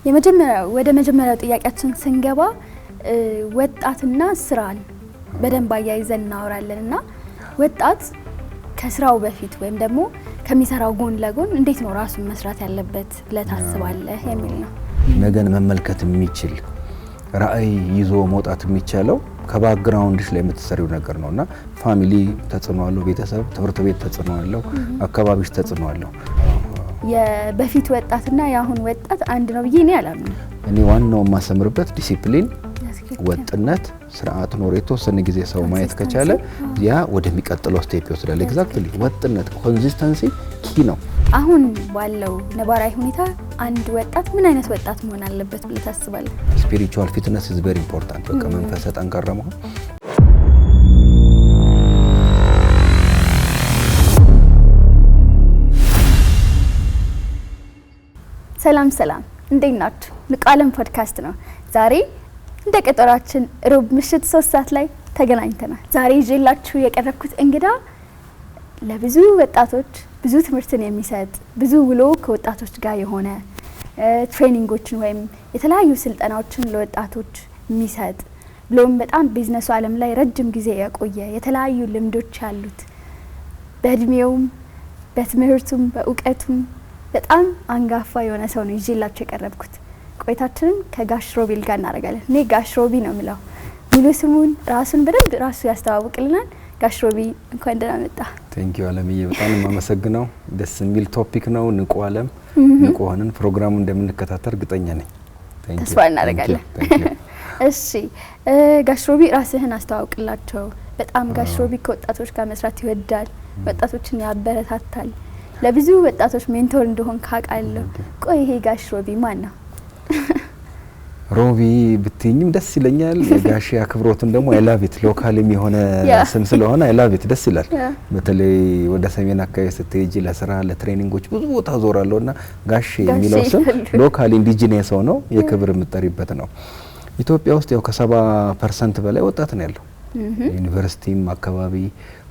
ወደ መጀመሪያው ጥያቄያችን ስንገባ ወጣትና ስራን በደንብ አያይዘን እናወራለንና ወጣት ከስራው በፊት ወይም ደግሞ ከሚሰራው ጎን ለጎን እንዴት ነው ራሱን መስራት ያለበት ብለህ ታስባለህ የሚል ነው። ነገን መመልከት የሚችል ራዕይ ይዞ መውጣት የሚቻለው ከባክግራውንድሽ ላይ የምትሰሪው ነገር ነውና ፋሚሊ ተጽዕኖ አለው፣ ቤተሰብ፣ ትምህርት ቤት ተጽዕኖ አለው፣ አካባቢሽ ተጽዕኖ አለው። የበፊት ወጣትና የአሁን ወጣት አንድ ነው ብዬ እኔ አላምንም። እኔ ዋናው የማሰምርበት ዲሲፕሊን፣ ወጥነት፣ ስርዓት ኖር የተወሰነ ጊዜ ሰው ማየት ከቻለ ያ ወደሚቀጥለው ስቴፕ ይወስዳል። ኤግዛክትሊ ወጥነት ኮንሲስተንሲ ኪ ነው። አሁን ባለው ነባራዊ ሁኔታ አንድ ወጣት ምን አይነት ወጣት መሆን አለበት ብለህ ታስባለህ? ስፒሪቹዋል ፊትነስ ኢዝ ቬሪ ኢምፖርታንት። በቃ መንፈሰ ጠንካራ መሆን። ሰላም ሰላም፣ እንዴት ናችሁ? ንቁ ዓለም ፖድካስት ነው። ዛሬ እንደ ቀጠሯችን ሮብ ምሽት 3 ሰዓት ላይ ተገናኝተናል። ዛሬ ይዤላችሁ የቀረብኩት እንግዳ ለብዙ ወጣቶች ብዙ ትምህርትን የሚሰጥ ብዙ ውሎ ከወጣቶች ጋር የሆነ ትሬኒንጎችን ወይም የተለያዩ ስልጠናዎችን ለወጣቶች የሚሰጥ ብሎም በጣም ቢዝነሱ ዓለም ላይ ረጅም ጊዜ የቆየ የተለያዩ ልምዶች ያሉት በእድሜውም በትምህርቱም በእውቀቱም በጣም አንጋፋ የሆነ ሰው ነው ይዤላችሁ የቀረብኩት። ቆይታችንን ከጋሽ ሮቤል ጋር እናደርጋለን። እኔ ጋሽ ሮቢ ነው የምለው። ሙሉ ስሙን ራሱን በደንብ ራሱ ያስተዋውቅልናል። ጋሽ ሮቢ እንኳን ደህና መጣ። ቴንክ ዩ አለምዬ፣ በጣም የማመሰግነው። ደስ የሚል ቶፒክ ነው። ንቁ ዓለም ንቁ ሆነን ፕሮግራሙን እንደምንከታተል እርግጠኛ ነኝ። ተስፋ እናደርጋለን። እሺ ጋሽ ሮቢ ራስህን አስተዋውቅላቸው። በጣም ጋሽ ሮቢ ከወጣቶች ጋር መስራት ይወዳል፣ ወጣቶችን ያበረታታል። ለብዙ ወጣቶች ሜንቶር እንደሆን ካቃለሁ። ቆይ ይሄ ጋሽ ሮቢ ማን ነው? ሮቢ ብትኝም ደስ ይለኛል። ጋሽ አክብሮቱን ደግሞ አይላቪት ሎካልም የሆነ ስም ስለሆነ አይላቪት ደስ ይላል። በተለይ ወደ ሰሜን አካባቢ ስትሄጂ ለስራ ለትሬኒንጎች ብዙ ቦታ ዞራለሁና ጋሽ የሚለው ስም ሎካል ኢንዲጂነስ ነው፣ የክብር የምትጠሪበት ነው። ኢትዮጵያ ውስጥ ያው ከ70% በላይ ወጣት ነው ያለው። ዩኒቨርሲቲም አካባቢ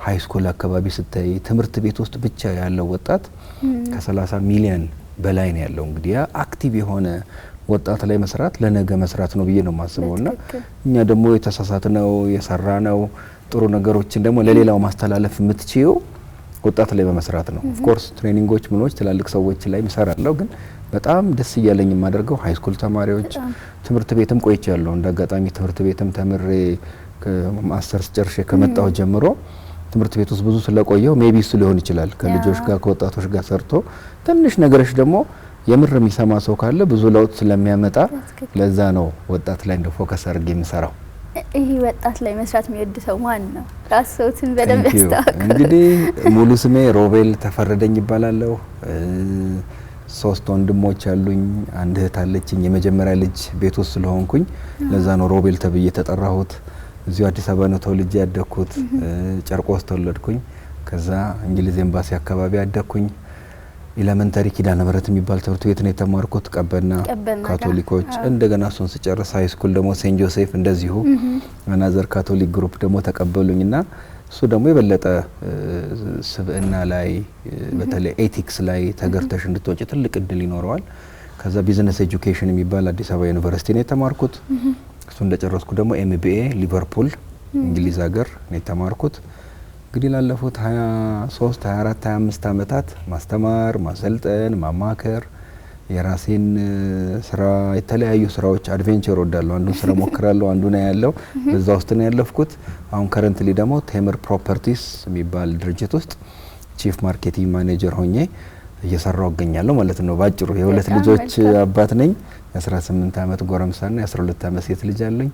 ሃይ ስኩል አካባቢ ስታይ ትምህርት ቤት ውስጥ ብቻ ያለው ወጣት ከ30 ሚሊዮን በላይ ነው ያለው። እንግዲህ ያ አክቲቭ የሆነ ወጣት ላይ መስራት ለነገ መስራት ነው ብዬ ነው የማስበውና እኛ ደግሞ የተሳሳትነው የሰራነው ጥሩ ነገሮችን ደግሞ ለሌላው ማስተላለፍ የምትችይው ወጣት ላይ በመስራት ነው። ኦፍ ኮርስ ትሬኒንጎች ምኖች ትላልቅ ሰዎች ላይ እሰራለሁ፣ ግን በጣም ደስ እያለኝ የማደርገው ሃይ ስኩል ተማሪዎች ትምህርት ቤትም ቆይቻለሁ። እንዳጋጣሚ ትምህርት ቤትም ተምሬ ማስተርስ ጨርሼ ከመጣሁ ጀምሮ ትምህርት ቤት ውስጥ ብዙ ስለቆየው ሜቢ እሱ ሊሆን ይችላል ከልጆች ጋር ከወጣቶች ጋር ሰርቶ ትንሽ ነገሮች ደግሞ የምር የሚሰማ ሰው ካለ ብዙ ለውጥ ስለሚያመጣ ለዛ ነው ወጣት ላይ እንደ ፎከስ አድርጌ የምሰራው። ይሄ ወጣት ላይ መስራት የሚወድ ሰው ማን ነው? ራስዎትን በደንብ ያስተዋውቁ። እንግዲህ ሙሉ ስሜ ሮቤል ተፈረደኝ ይባላለሁ። 3 ወንድሞች አሉኝ፣ አንድ እህት አለችኝ። የመጀመሪያ ልጅ ቤት ውስጥ ስለሆንኩኝ ለዛ ነው ሮቤል ተብዬ ተጠራሁት። እዚሁ አዲስ አበባ ነው ተወልጄ ያደኩት። ጨርቆስ ተወለድኩኝ። ከዛ እንግሊዝ ኤምባሲ አካባቢ ያደኩኝ። ኤሌመንተሪ ኪዳነ ምህረት የሚባል ትምህርት ቤት ነው የተማርኩት፣ ቀበና ካቶሊኮች። እንደገና እሱን ስጨርስ ሃይ ስኩል ደግሞ ሴንት ጆሴፍ እንደዚሁ አናዘር ካቶሊክ ግሩፕ ደግሞ ተቀበሉኝና እሱ ደግሞ የበለጠ ስብዕና ላይ በተለይ ኤቲክስ ላይ ተገርተሽ እንድትወጪ ትልቅ እድል ይኖረዋል። ከዛ ቢዝነስ ኤጁኬሽን የሚባል አዲስ አበባ ዩኒቨርሲቲ ነው የተማርኩት። እሱ እንደጨረስኩ ደግሞ ኤምቢኤ ሊቨርፑል እንግሊዝ ሀገር ነው የተማርኩት። እንግዲህ ላለፉት 23 24 25 አመታት ማስተማር፣ ማሰልጠን፣ ማማከር የራሴን ስራ የተለያዩ ስራዎች አድቬንቸር ወዳለሁ። አንዱን ስራ ሞክራለሁ፣ አንዱ ነው ያለው በዛ ውስጥ ነው ያለፍኩት። አሁን ከረንትሊ ደግሞ ቴምር ፕሮፐርቲስ የሚባል ድርጅት ውስጥ ቺፍ ማርኬቲንግ ማኔጀር ሆኜ እየሰራው እገኛለሁ ማለት ነው። ባጭሩ የሁለት ልጆች አባት ነኝ። የ18 አመት ጎረምሳና የ12 አመት ሴት ልጅ አለኝ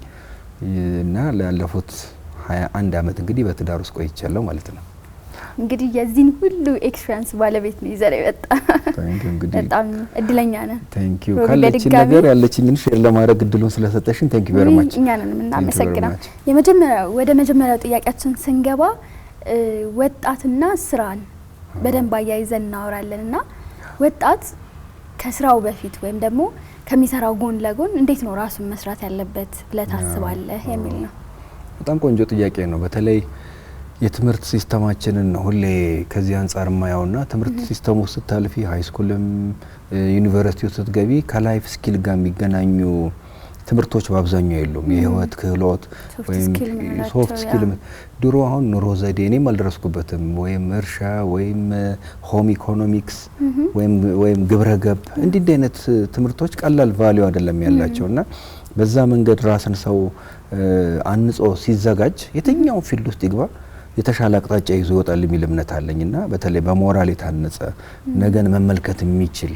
እና ላለፉት 21 አመት እንግዲህ በትዳር ውስጥ ቆይቻለሁ ማለት ነው። እንግዲህ የዚህን ሁሉ ኤክስፒሪያንስ ባለቤት ነው ይዘር ይወጣ። በጣም እድለኛ ነን። ታንክ ዩ ካለችኝ ነገር ያለችኝን ሼር ለማድረግ እድሉን ስለሰጠሽኝ ታንክ ዩ ቬሪ ማች። እኛ ነን እናመሰግናለን። ወደ መጀመሪያው ጥያቄያችን ስንገባ ወጣትና ስራን በደንብ አያይዘን እናወራለንና ወጣት ከስራው በፊት ወይም ደግሞ ከሚሰራው ጎን ለጎን እንዴት ነው ራሱን መስራት ያለበት ብለህ ታስባለህ የሚል ነው። በጣም ቆንጆ ጥያቄ ነው። በተለይ የትምህርት ሲስተማችንን ሁሌ ከዚህ አንጻር ማያውና ትምህርት ሲስተሙ ስታልፊ ሃይ ስኩልም ዩኒቨርሲቲ ውስጥ ስትገቢ ከላይፍ ስኪል ጋር የሚገናኙ ትምህርቶች በአብዛኛው የሉም። የህይወት ክህሎት ወይም ሶፍት ስኪል ድሮ አሁን ኑሮ ዘዴ እኔም አልደረስኩበትም ወይም እርሻ ወይም ሆም ኢኮኖሚክስ ወይም ግብረገብ እንዲህ አይነት ትምህርቶች ቀላል ቫልዩ አይደለም ያላቸውና በዛ መንገድ ራስን ሰው አንጾ ሲዘጋጅ የትኛው ፊልድ ውስጥ ይግባ የተሻለ አቅጣጫ ይዞ ይወጣል የሚል እምነት አለኝና በተለይ በሞራል የታነጸ ነገን መመልከት የሚችል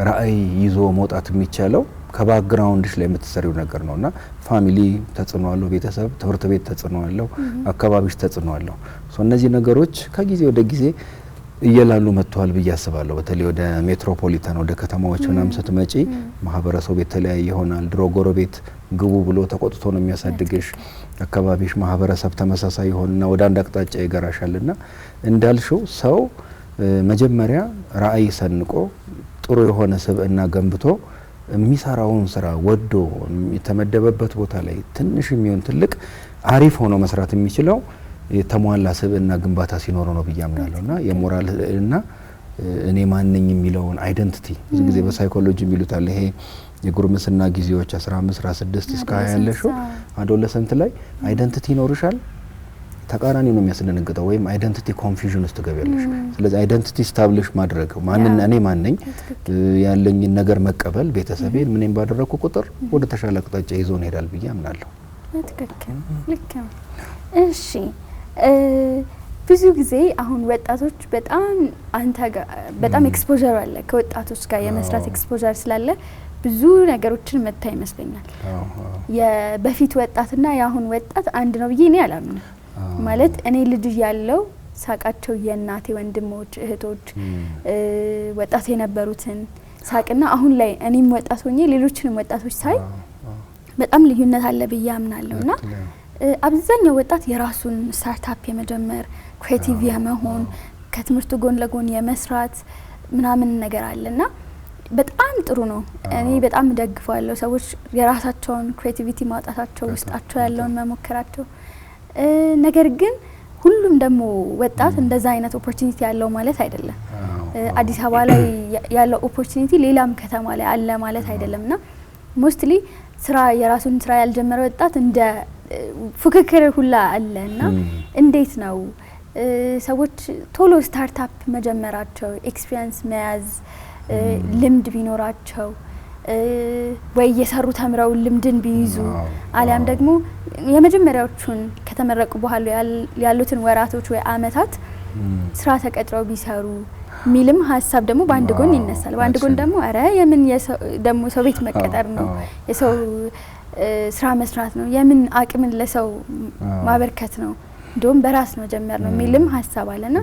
ራዕይ ይዞ መውጣት የሚቻለው ከባክግራውንድሽ ላይ የምትሰሪው ነገር ነውና ፋሚሊ ተጽዕኖ አለው፣ ቤተሰብ ትምህርት ቤት ተጽዕኖ አለው፣ አካባቢሽ ተጽዕኖ አለው። እነዚህ ነገሮች ከጊዜ ወደ ጊዜ እየላሉ መጥተዋል ብዬ አስባለሁ። በተለይ ወደ ሜትሮፖሊታን ወደ ከተማዎች ምናምን ስትመጪ ማህበረሰቡ የተለያየ ይሆናል። ድሮ ጎረቤት ግቡ ብሎ ተቆጥቶ ነው የሚያሳድግሽ። አካባቢሽ ማህበረሰብ ተመሳሳይ ይሆንና ወደ አንድ አቅጣጫ ይገራሻልና እንዳልሽው ሰው መጀመሪያ ራዕይ ሰንቆ ጥሩ የሆነ ስብዕና ገንብቶ የሚሰራውን ስራ ወዶ የተመደበበት ቦታ ላይ ትንሽ የሚሆን ትልቅ አሪፍ ሆኖ መስራት የሚችለው የተሟላ ስብዕና ግንባታ ሲኖር ነው ብዬ አምናለሁና የሞራል እና እኔ ማንኝ የሚለውን አይደንቲቲ ብዙ ጊዜ በሳይኮሎጂ የሚሉት አለ። ይሄ የጉርምስና ጊዜዎች 15 16 እስከ 20 ያለሽው አዶለሰንት ላይ አይደንቲቲ ይኖርሻል። ተቃራኒ ነው የሚያስደነግጠው ወይም አይደንቲቲ ኮንፊውዥን ውስጥ ገበያለሽ። ስለዚህ አይደንቲቲ ስታብሊሽ ማድረግ እኔ ማንኝ ያለኝ ነገር መቀበል ቤተሰቤን ምንም ባደረኩ ቁጥር ወደ ተሻለ አቅጣጫ ይዞ እንሄዳል ብዬ አምናለሁ። ትክክል፣ ልክ ነው። እሺ ብዙ ጊዜ አሁን ወጣቶች በጣም ኤክስፖዠር አለ ከወጣቶች ጋር የመስራት ኤክስፖዠር ስላለ ብዙ ነገሮችን መታ ይመስለኛል። የበፊት ወጣትና የአሁን ወጣት አንድ ነው ብዬ እኔ አላምንም። ማለት እኔ ልጅ ያለው ሳቃቸው የእናቴ ወንድሞች እህቶች ወጣት የነበሩትን ሳቅና አሁን ላይ እኔም ወጣት ሆኜ ሌሎችንም ወጣቶች ሳይ በጣም ልዩነት አለ ብዬ አምናለሁና አብዛኛው ወጣት የራሱን ስታርታፕ የመጀመር ክሬቲቭ የመሆን ከትምህርቱ ጎን ለጎን የመስራት ምናምን ነገር አለና በጣም ጥሩ ነው። እኔ በጣም ደግፋለሁ ሰዎች የራሳቸውን ክሬቲቪቲ ማውጣታቸው ውስጣቸው ያለውን መሞከራቸው። ነገር ግን ሁሉም ደግሞ ወጣት እንደዛ አይነት ኦፖርቹኒቲ ያለው ማለት አይደለም። አዲስ አበባ ላይ ያለው ኦፖርቹኒቲ ሌላም ከተማ ላይ አለ ማለት አይደለምና ሞስትሊ የራሱን ስራ ያልጀመረ ወጣት እንደ ፉክክር ሁላ አለና እንዴት ነው ሰዎች ቶሎ ስታርታፕ መጀመራቸው ኤክስፒሪየንስ መያዝ ልምድ ቢኖራቸው ወይ የሰሩ ተምረው ልምድን ቢይዙ አሊያም ደግሞ የመጀመሪያዎቹን ከተመረቁ በኋላ ያሉትን ወራቶች ወይ አመታት ስራ ተቀጥረው ቢሰሩ ሚልም ሀሳብ ደግሞ በአንድ ጎን ይነሳል። በአንድ ጎን ደግሞ አረ የምን ደግሞ ሰው ቤት መቀጠር ነው የሰው ስራ መስራት ነው የምን አቅምን ለሰው ማበርከት ነው እንደውም በራስ መጀመር ነው ሚልም ሀሳብ አለና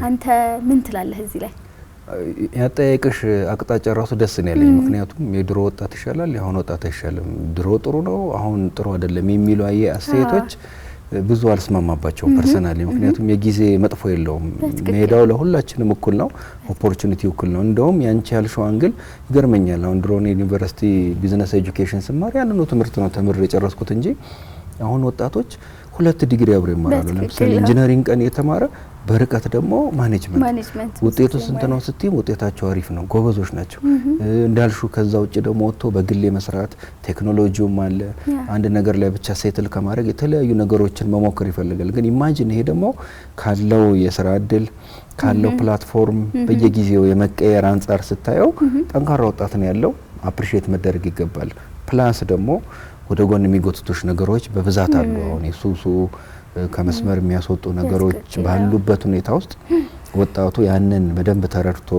አንተ ምን ትላለህ እዚህ ላይ? ያጠያይቅሽ አቅጣጫ ራሱ ደስ ነው ያለኝ። ምክንያቱም የድሮ ወጣት ይሻላል የአሁን ወጣት አይሻልም፣ ድሮ ጥሩ ነው አሁን ጥሩ አይደለም የሚሉ አስተያየቶች ብዙ አልስማማባቸውም ፐርሰናሊ። ምክንያቱም የጊዜ መጥፎ የለውም፣ ሜዳው ለሁላችንም እኩል ነው፣ ኦፖርቹኒቲ እኩል ነው። እንደውም ያንቺ ያልሽው አንግል ይገርመኛል። አሁን ድሮ ዩኒቨርሲቲ ቢዝነስ ኤጁኬሽን ስማር ያንኑ ትምህርት ነው ተምሬ የጨረስኩት እንጂ አሁን ወጣቶች 2 ዲግሪ አብረው ይማራሉ። ለምሳሌ ኢንጂነሪንግ ቀን የተማረ በርቀት ደግሞ ማኔጅመንት ውጤቱ ስንት ነው ስትይ ውጤታቸው አሪፍ ነው፣ ጎበዞች ናቸው እንዳልሹ። ከዛ ውጭ ደግሞ ወጥቶ በግሌ መስራት ቴክኖሎጂውም አለ። አንድ ነገር ላይ ብቻ ሴትል ከማድረግ የተለያዩ ነገሮችን መሞከር ይፈልጋል። ግን ኢማጂን ይሄ ደግሞ ካለው የስራ እድል ካለው ፕላትፎርም በየጊዜው የመቀየር አንጻር ስታየው ጠንካራ ወጣት ነው ያለው፣ አፕሪሺየት መደረግ ይገባል። ፕላስ ደግሞ ወደ ጎን የሚጎትቱሽ ነገሮች በብዛት አሉ። አሁን የሱሱ ከመስመር የሚያስወጡ ነገሮች ባሉበት ሁኔታ ውስጥ ወጣቱ ያንን በደንብ ተረድቶ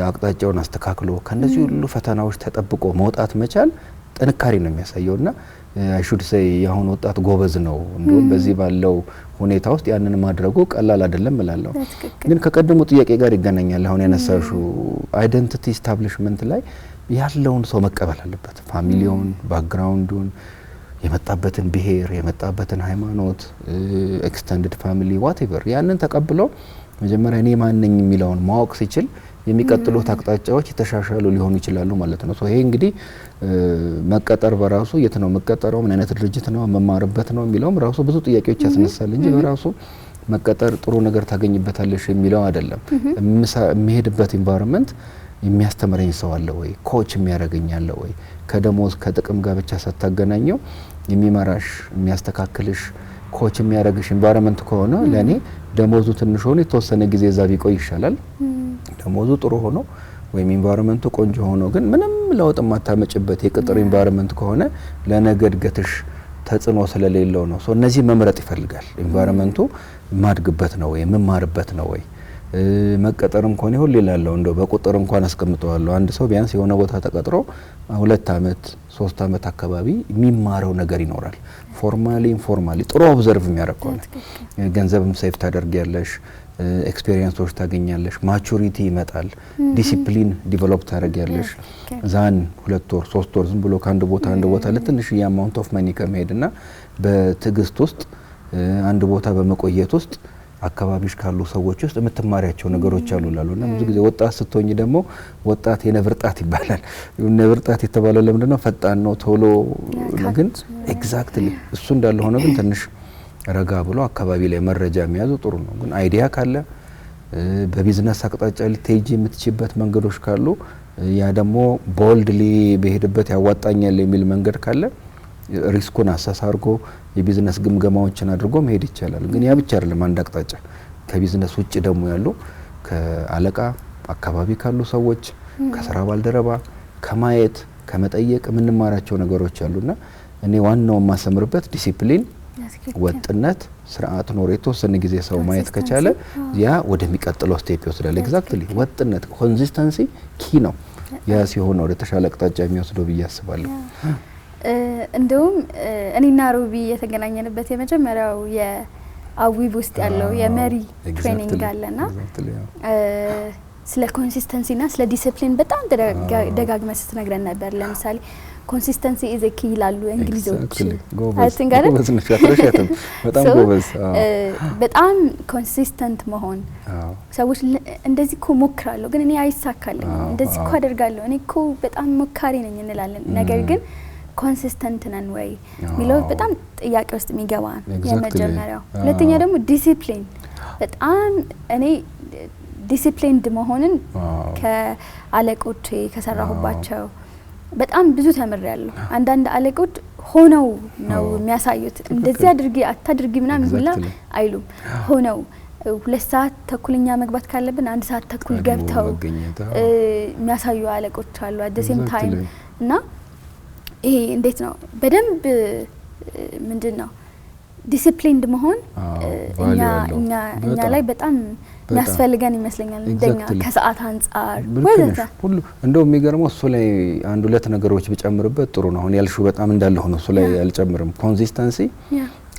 አቅጣጫውን አስተካክሎ ከነዚህ ሁሉ ፈተናዎች ተጠብቆ መውጣት መቻል ጥንካሬ ነው የሚያሳየውና አይ ሹድ ሴይ ያሁን ወጣት ጎበዝ ነው። እንደውም በዚህ ባለው ሁኔታ ውስጥ ያንን ማድረጉ ቀላል አይደለም እላለሁ። ግን ከቀደሙ ጥያቄ ጋር ይገናኛል። አሁን ያነሳሽው አይደንቲቲ ስታብሊሽመንት ላይ ያለውን ሰው መቀበል አለበት። ፋሚሊውን፣ ባክግራውንዱን፣ የመጣበትን ብሄር፣ የመጣበትን ሃይማኖት፣ ኤክስቴንድድ ፋሚሊ ዋትኤቨር ያንን ተቀብሎ መጀመሪያ እኔ ማን ነኝ የሚለውን ማወቅ ሲችል የሚቀጥሉት አቅጣጫዎች የተሻሻሉ ሊሆኑ ይችላሉ ማለት ነው። ይሄ እንግዲህ መቀጠር በራሱ የት ነው መቀጠረው፣ ምን አይነት ድርጅት ነው መማርበት ነው የሚለውም ራሱ ብዙ ጥያቄዎች ያስነሳል እንጂ በራሱ መቀጠር ጥሩ ነገር ታገኝበታለሽ የሚለው አይደለም። የሚሄድበት ኢንቫይሮንመንት የሚያስተምረኝ ሰው አለ ወይ? ኮች የሚያደርገኝ አለ ወይ? ከደሞዝ ከጥቅም ጋር ብቻ ሳታገናኘው የሚመራሽ የሚያስተካክልሽ ኮች የሚያደርግሽ ኢንቫይሮንመንት ከሆነ ለኔ ደሞዙ ትንሽ ሆኖ የተወሰነ ጊዜ እዛ ቢቆይ ይሻላል። ደሞዙ ጥሩ ሆኖ ወይም ኢንቫይሮንመንቱ ቆንጆ ሆኖ ግን ምንም ለውጥ ማታመጭበት የቅጥር ኢንቫይሮንመንት ከሆነ ለነገ እድገትሽ ተጽዕኖ ስለሌለው ነው። እነዚህ መምረጥ ይፈልጋል። ኢንቫይሮንመንቱ ማድግበት ነው ወይ መማርበት ነው ወይ? መቀጠርም ኮኔ ሁሉ ይላለው እንደው በቁጥር እንኳን አስቀምጠዋለሁ። አንድ ሰው ቢያንስ የሆነ ቦታ ተቀጥሮ 2 አመት 3 አመት አካባቢ የሚማረው ነገር ይኖራል። ፎርማሊ ኢንፎርማሊ ጥሩ ኦብዘርቭ የሚያደርገው ነው። ገንዘብም ሴፍ ታደርጊያለሽ፣ ኤክስፒሪየንሶች ታገኛለሽ፣ ማቹሪቲ ይመጣል፣ ዲሲፕሊን ዲቨሎፕ ታደርጊያለሽ። ዛን 2 ወር 3 ወር ዝም ብሎ ከአንድ ቦታ አንድ ቦታ ለትንሽ አማውንት ኦፍ ማኒ ከመሄድና በትግስት ውስጥ አንድ ቦታ በመቆየት ውስጥ አካባቢሽ ካሉ ሰዎች ውስጥ የምትማሪያቸው ነገሮች አሉ ላሉና ብዙ ጊዜ ወጣት ስትሆኝ ደግሞ ወጣት የነብርጣት ይባላል። የነብርጣት የተባለው ለምንድነው? ፈጣን ነው ቶሎ ግን ኤግዛክትሊ እሱ እንዳለ ሆኖ ግን ትንሽ ረጋ ብሎ አካባቢ ላይ መረጃ የሚያዙ ጥሩ ነው። ግን አይዲያ ካለ በቢዝነስ አቅጣጫ ልትሄጂ የምትችበት መንገዶች ካሉ ያ ደግሞ ቦልድሊ በሄድበት ያዋጣኛል የሚል መንገድ ካለ ሪስኩን አሳሳርጎ የቢዝነስ ግምገማዎችን አድርጎ መሄድ ይቻላል። ግን ያ ብቻ አይደለም። አንድ አቅጣጫ ከቢዝነስ ውጭ ደግሞ ያሉ ከአለቃ አካባቢ ካሉ ሰዎች ከስራ ባልደረባ ከማየት ከመጠየቅ የምንማራቸው ነገሮች አሉና እኔ ዋናው ማሰምርበት ዲሲፕሊን፣ ወጥነት፣ ስርዓት ኖር የተወሰነ ጊዜ ሰው ማየት ከቻለ ያ ወደሚቀጥለው ስቴፕ ይወስዳል። ኤግዛክትሊ ወጥነት ኮንሲስተንሲ ኪ ነው። ያ ሲሆን ወደ ተሻለ አቅጣጫ የሚወስደው ብዬ አስባለሁ። እንደውም እኔና ሮቢ የተገናኘንበት የመጀመሪያው የአዊብ ውስጥ ያለው የመሪ ትሬኒንግ አለና ስለ ኮንሲስተንሲና ስለ ዲሲፕሊን በጣም ደጋግመህ ስትነግረን ነበር። ለምሳሌ ኮንሲስተንሲ ኢዝ ኪ ይላሉ እንግሊዞች። በጣም ኮንሲስተንት መሆን ሰዎች እንደዚህ እኮ ሞክራለሁ ግን እኔ አይሳካልኝም፣ እንደዚህ እኮ አደርጋለሁ እኔ እኮ በጣም ሞካሪ ነኝ እንላለን። ነገር ግን ኮንሲስተንት ነን ወይ ሚለው በጣም ጥያቄ ውስጥ የሚገባ የመጀመሪያው። ሁለተኛ ደግሞ ዲሲፕሊን በጣም እኔ ዲሲፕሊንድ መሆንን ከአለቆቼ ከሰራሁባቸው በጣም ብዙ ተምሬያለሁ። አንዳንድ አለቆች ሆነው ነው የሚያሳዩት። እንደዚህ አድርጊ አታድርጊ ምናምን ሁላ አይሉም። ሆነው 2 ሰዓት ተኩልኛ መግባት ካለብን 1 ሰዓት ተኩል ገብተው የሚያሳዩ አለቆች አሉ። አት ዘ ሴም ታይም እና ይሄ እንዴት ነው በደንብ ምንድነው ዲሲፕሊንድ መሆን እኛ ላይ በጣም የሚያስፈልገን ይመስለኛል። እንደኛ ከሰዓት አንፃር ወዘተ ሁሉ እንደው የሚገርመው እሱ ላይ 1-2 ነገሮች ብጨምርበት ጥሩ ነው። አሁን ያልሽው በጣም እንዳለ ሆኖ እሱ ላይ አልጨምርም። ኮንሲስተንሲ፣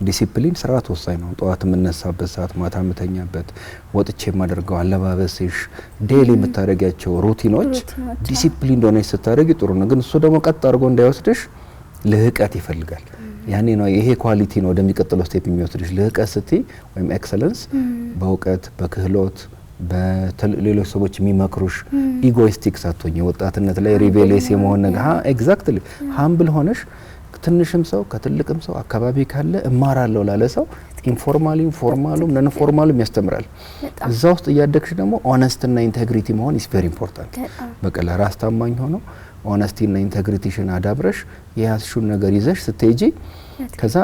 ዲሲፕሊን፣ ስርዓት ወሳኝ ነው። ጠዋት የምነሳበት ሰዓት፣ ማታ የምተኛበት፣ ወጥቼ የማደርገው አለባበስሽ፣ ዴይሊ የምታደርጊያቸው ሩቲኖች ዲሲፕሊን እንደሆነች ስታደርጊ ጥሩ ነው። ግን እሱ ደግሞ ቀጥ አድርጎ እንዳይወስድሽ ልህቀት ይፈልጋል። ያኔ ነው ይሄ ኳሊቲ ነው ወደሚቀጥለው ስቴፕ የሚወስድሽ። ልህቀት ስትይ ወይም ኤክሰለንስ በእውቀት በክህሎት በሌሎች ሰዎች የሚመክሩሽ ኢጎይስቲክ ሳትሆኚ ወጣትነት ላይ ሪቤሌስ የመሆን ነገር ኤግዛክትሊ ሃምብል ሆነሽ ትንሽም ሰው ከትልቅም ሰው አካባቢ ካለ እማራለሁ ላለ ሰው ኢንፎርማሊም ፎርማሉም ነን ፎርማሉም ያስተምራል። እዛ ውስጥ እያደግሽ ደግሞ ኦነስትና ኢንቴግሪቲ መሆን ኢስ ቬሪ ኢምፖርታንት። በቃ ለራስ ታማኝ ሆኖ ኦነስቲና ኢንቴግሪቲሽን አዳብረሽ የያዝሽውን ነገር ይዘሽ ስትሄጂ ከዛ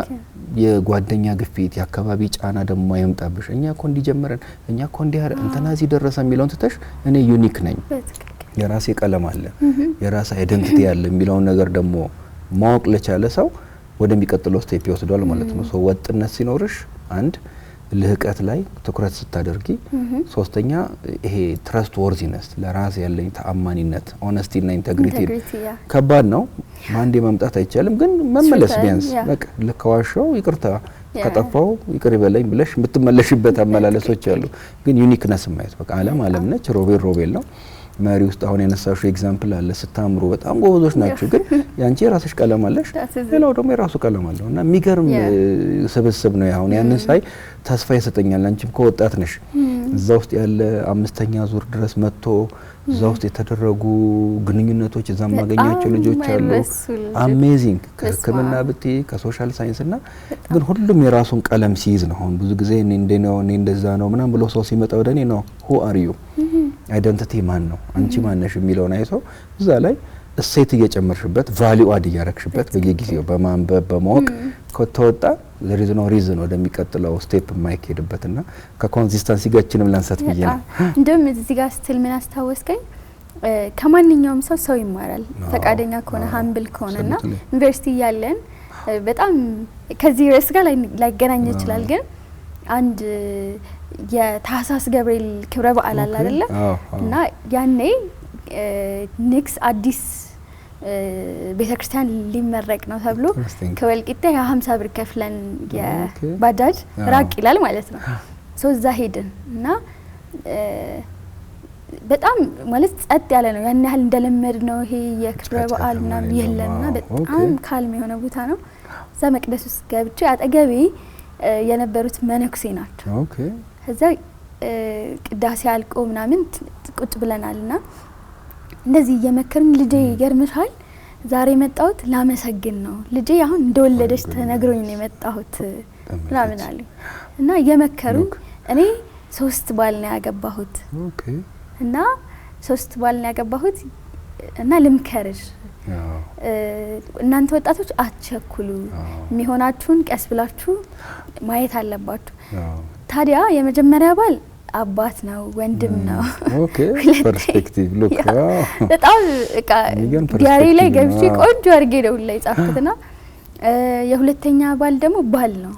የጓደኛ ግፊት የአካባቢ ጫና ደግሞ አይምጣብሽ። እኛ እኮ እንዲጀምረን እኛ እኮ እንዲያረ እንተናዚ ደረሰ የሚለውን ትተሽ እኔ ዩኒክ ነኝ፣ የራሴ ቀለም አለ፣ የራሴ አይደንቲቲ አለ የሚለውን ነገር ደግሞ ማወቅ ለቻለ ሰው ወደሚቀጥለው ስቴፕ ይወስዳል ማለት ነው። ሶ ወጥነት ሲኖርሽ አንድ ልህቀት ላይ ትኩረት ስታደርጊ፣ ሶስተኛ ይሄ ትረስት ወርዚነስ ለራስ ያለኝ ተአማኒነት ኦነስቲና ኢንቴግሪቲ ከባድ ነው። ማንዴ መምጣት አይቻልም፣ ግን መመለስ ቢያንስ በቃ ለከዋሻው ይቅርታ ከጠፋው ይቅር ይበለኝ ብለሽ የምትመለሽበት አመላለሶች አሉ። ግን ዩኒክነስ ማየት በቃ ዓለም ነች። ሮቤል ነው መሪ ውስጥ አሁን ያነሳሽው ኤግዛምፕል አለ። ስታምሩ በጣም ጎበዞች ናችሁ፣ ግን ያንቺ የራስሽ ቀለም አለሽ፣ ሌላው ደግሞ የራሱ ቀለም አለው እና የሚገርም ስብስብ ነው። አሁን ያንን ሳይ ተስፋ ይሰጠኛል። አንቺም ከወጣት ነሽ እዛ ውስጥ ያለ 5ኛ ዙር ድረስ መጥቶ እዛ ውስጥ የተደረጉ ግንኙነቶች እዛ ማገኛቸው ልጆች አሉ። አሜዚንግ ከሕክምና ብቲ ከሶሻል ሳይንስ እና ግን ሁሉም የራሱን ቀለም ሲይዝ ነው። አሁን ብዙ ጊዜ እኔ እንደዛ ነው ምናምን ብሎ ሰው ሲመጣ ወደ እኔ ነው who are you አይደንቲቲ ማን ነው አንቺ ማነሽ የሚለውን አይቶ እዛ ላይ እሴት እየጨመርሽበት ቫልዩ አድ እያረክሽበት በየጊዜው በማንበብ በማወቅ ከተወጣ there is no reason ወደሚቀጥለው ስቴፕ የማይሄድበትና ከኮንሲስተንሲ ጋርችንም ላንሳት ብዬ ነው። እንደውም እዚህ ጋር ስትል ምን አስታወስከኝ? ከማንኛውም ሰው ይማራል ፈቃደኛ ከሆነ ሃምብል ከሆነና ዩኒቨርሲቲ ያለን በጣም ከዚህ ርዕስ ጋር ላይገናኝ ይችላል ግን አንድ የታህሳስ ገብርኤል ክብረ በዓል አለ አይደለ? እና ያኔ ንግስ አዲስ ቤተክርስቲያን ሊመረቅ ነው ተብሎ ከወልቂጤ 50 ብር ከፍለን የባጃጅ ራቅ ይላል ማለት ነው። እዛ ሄድን እና በጣም ማለት ጸጥ ያለ ነው። ያን ያህል እንደለመድ ነው ይሄ የክብረ በዓል ምናምን የለና በጣም ካልም የሆነ ቦታ ነው። እዛ መቅደስ ውስጥ ገብቼ አጠገቤ የነበሩት መነኩሴ ናቸው። ከዛ ቅዳሴ አልቆ ምናምን ቁጭ ብለናልና እንደዚህ እየመከሩኝ ልጄ ይገርምሻል ዛሬ መጣሁት ላመሰግን ነው ልጄ አሁን እንደወለደች ተነግሮኝ ነው የመጣሁት ምናምን አለኝ እና እየመከሩኝ እኔ 3 ባል ነው ያገባሁት እና 3 ባል ነው ያገባሁት እና ልምከርሽ እናንተ ወጣቶች አትቸኩሉ የሚሆናችሁን ቀስ ብላችሁ ማየት አለባችሁ። ታዲያ የመጀመሪያ ባል አባት ነው ወንድም ነው። ፐርስፔክቲቭ ሉክ በጣም ዲያሪ ላይ ገብቼ ቆንጆ አድርጌ ነው ላይ ጻፍኩትና የሁለተኛ ባል ደግሞ ባል ነው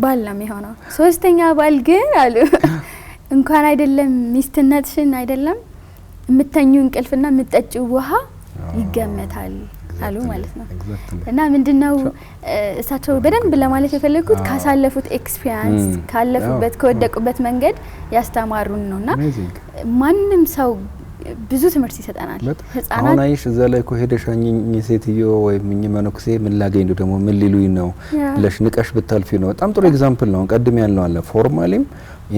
ባል ነው የሚሆነው። 3ኛ ባል ግን አሉ እንኳን አይደለም ሚስትነትሽን አይደለም የምተኙ እንቅልፍና የምትጠጪው ውሃ ይገመታል አሉ ማለት ነው። እና ምንድነው እሳቸው በደንብ ለማለት የፈለጉት ካሳለፉት ኤክስፒሪየንስ ካለፉበት ከወደቁበት መንገድ ያስተማሩን ነውና ማንም ሰው ብዙ ትምህርት ይሰጠናል። ህፃናት አሁን አይሽ እዛ ላይ ኮሄደሻኝ ሴትዮ ወይም ምን መነኩሴ ምን ላገኝ ነው ደግሞ ምን ሊሉኝ ነው ብለሽ ንቀሽ ብታልፊ ነው። በጣም ጥሩ ኤግዛምፕል ነው። ቀድም ያልነው አለ ፎርማሊም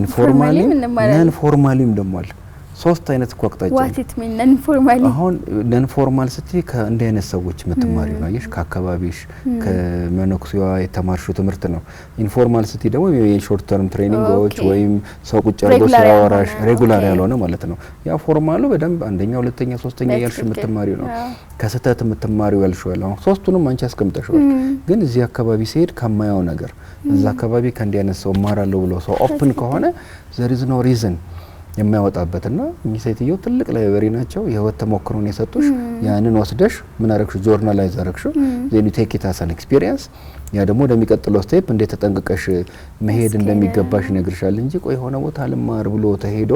ኢንፎርማሊም ነን ፎርማሊም ደግሞ አለ 3 አይነት አቅጣጫ what it mean non formal አሁን ነን ፎርማል ስትይ ከእንደ አይነት ሰዎች የምትማሪው ነው አይሽ ከአካባቢሽ ከመነኩሴዋ የተማርሽው ትምህርት ነው። ኢንፎርማል ስትይ ደግሞ የሾርት ተርም ትሬኒንጎች ወይም ሰው ቁጭ አድርጎ ሲያወራሽ ሬጉላር ያልሆነ ማለት ነው። ያ ፎርማሉ በደንብ አንደኛ ሁለተኛ ሶስተኛ ያልሽ የምትማሪው ነው። ከስተት የምትማሪው ያልሽው አሁን 3ቱንም አንቺ አስቀምጠሽው ግን እዚህ አካባቢ ሲሄድ ከማያው ነገር እዛ አካባቢ ከእንደ አይነት ሰው ማራለው ብሎ ሰው ኦፕን ከሆነ there is no reason የሚያወጣበትና ሴትዮ ትልቅ ላይብረሪ ናቸው። የህይወት ተሞክሮን የሰጡሽ ያንን ወስደሽ ምን አረግሽ ጆርናላይዝ አረግሽ then you take it as an experience ያ ደግሞ ወደሚቀጥለው ስቴፕ እንዴት ተጠንቅቀሽ መሄድ እንደሚገባሽ ይነግርሻል እንጂ ቆይ ሆነ ቦታ ልማር ብሎ ተሄዶ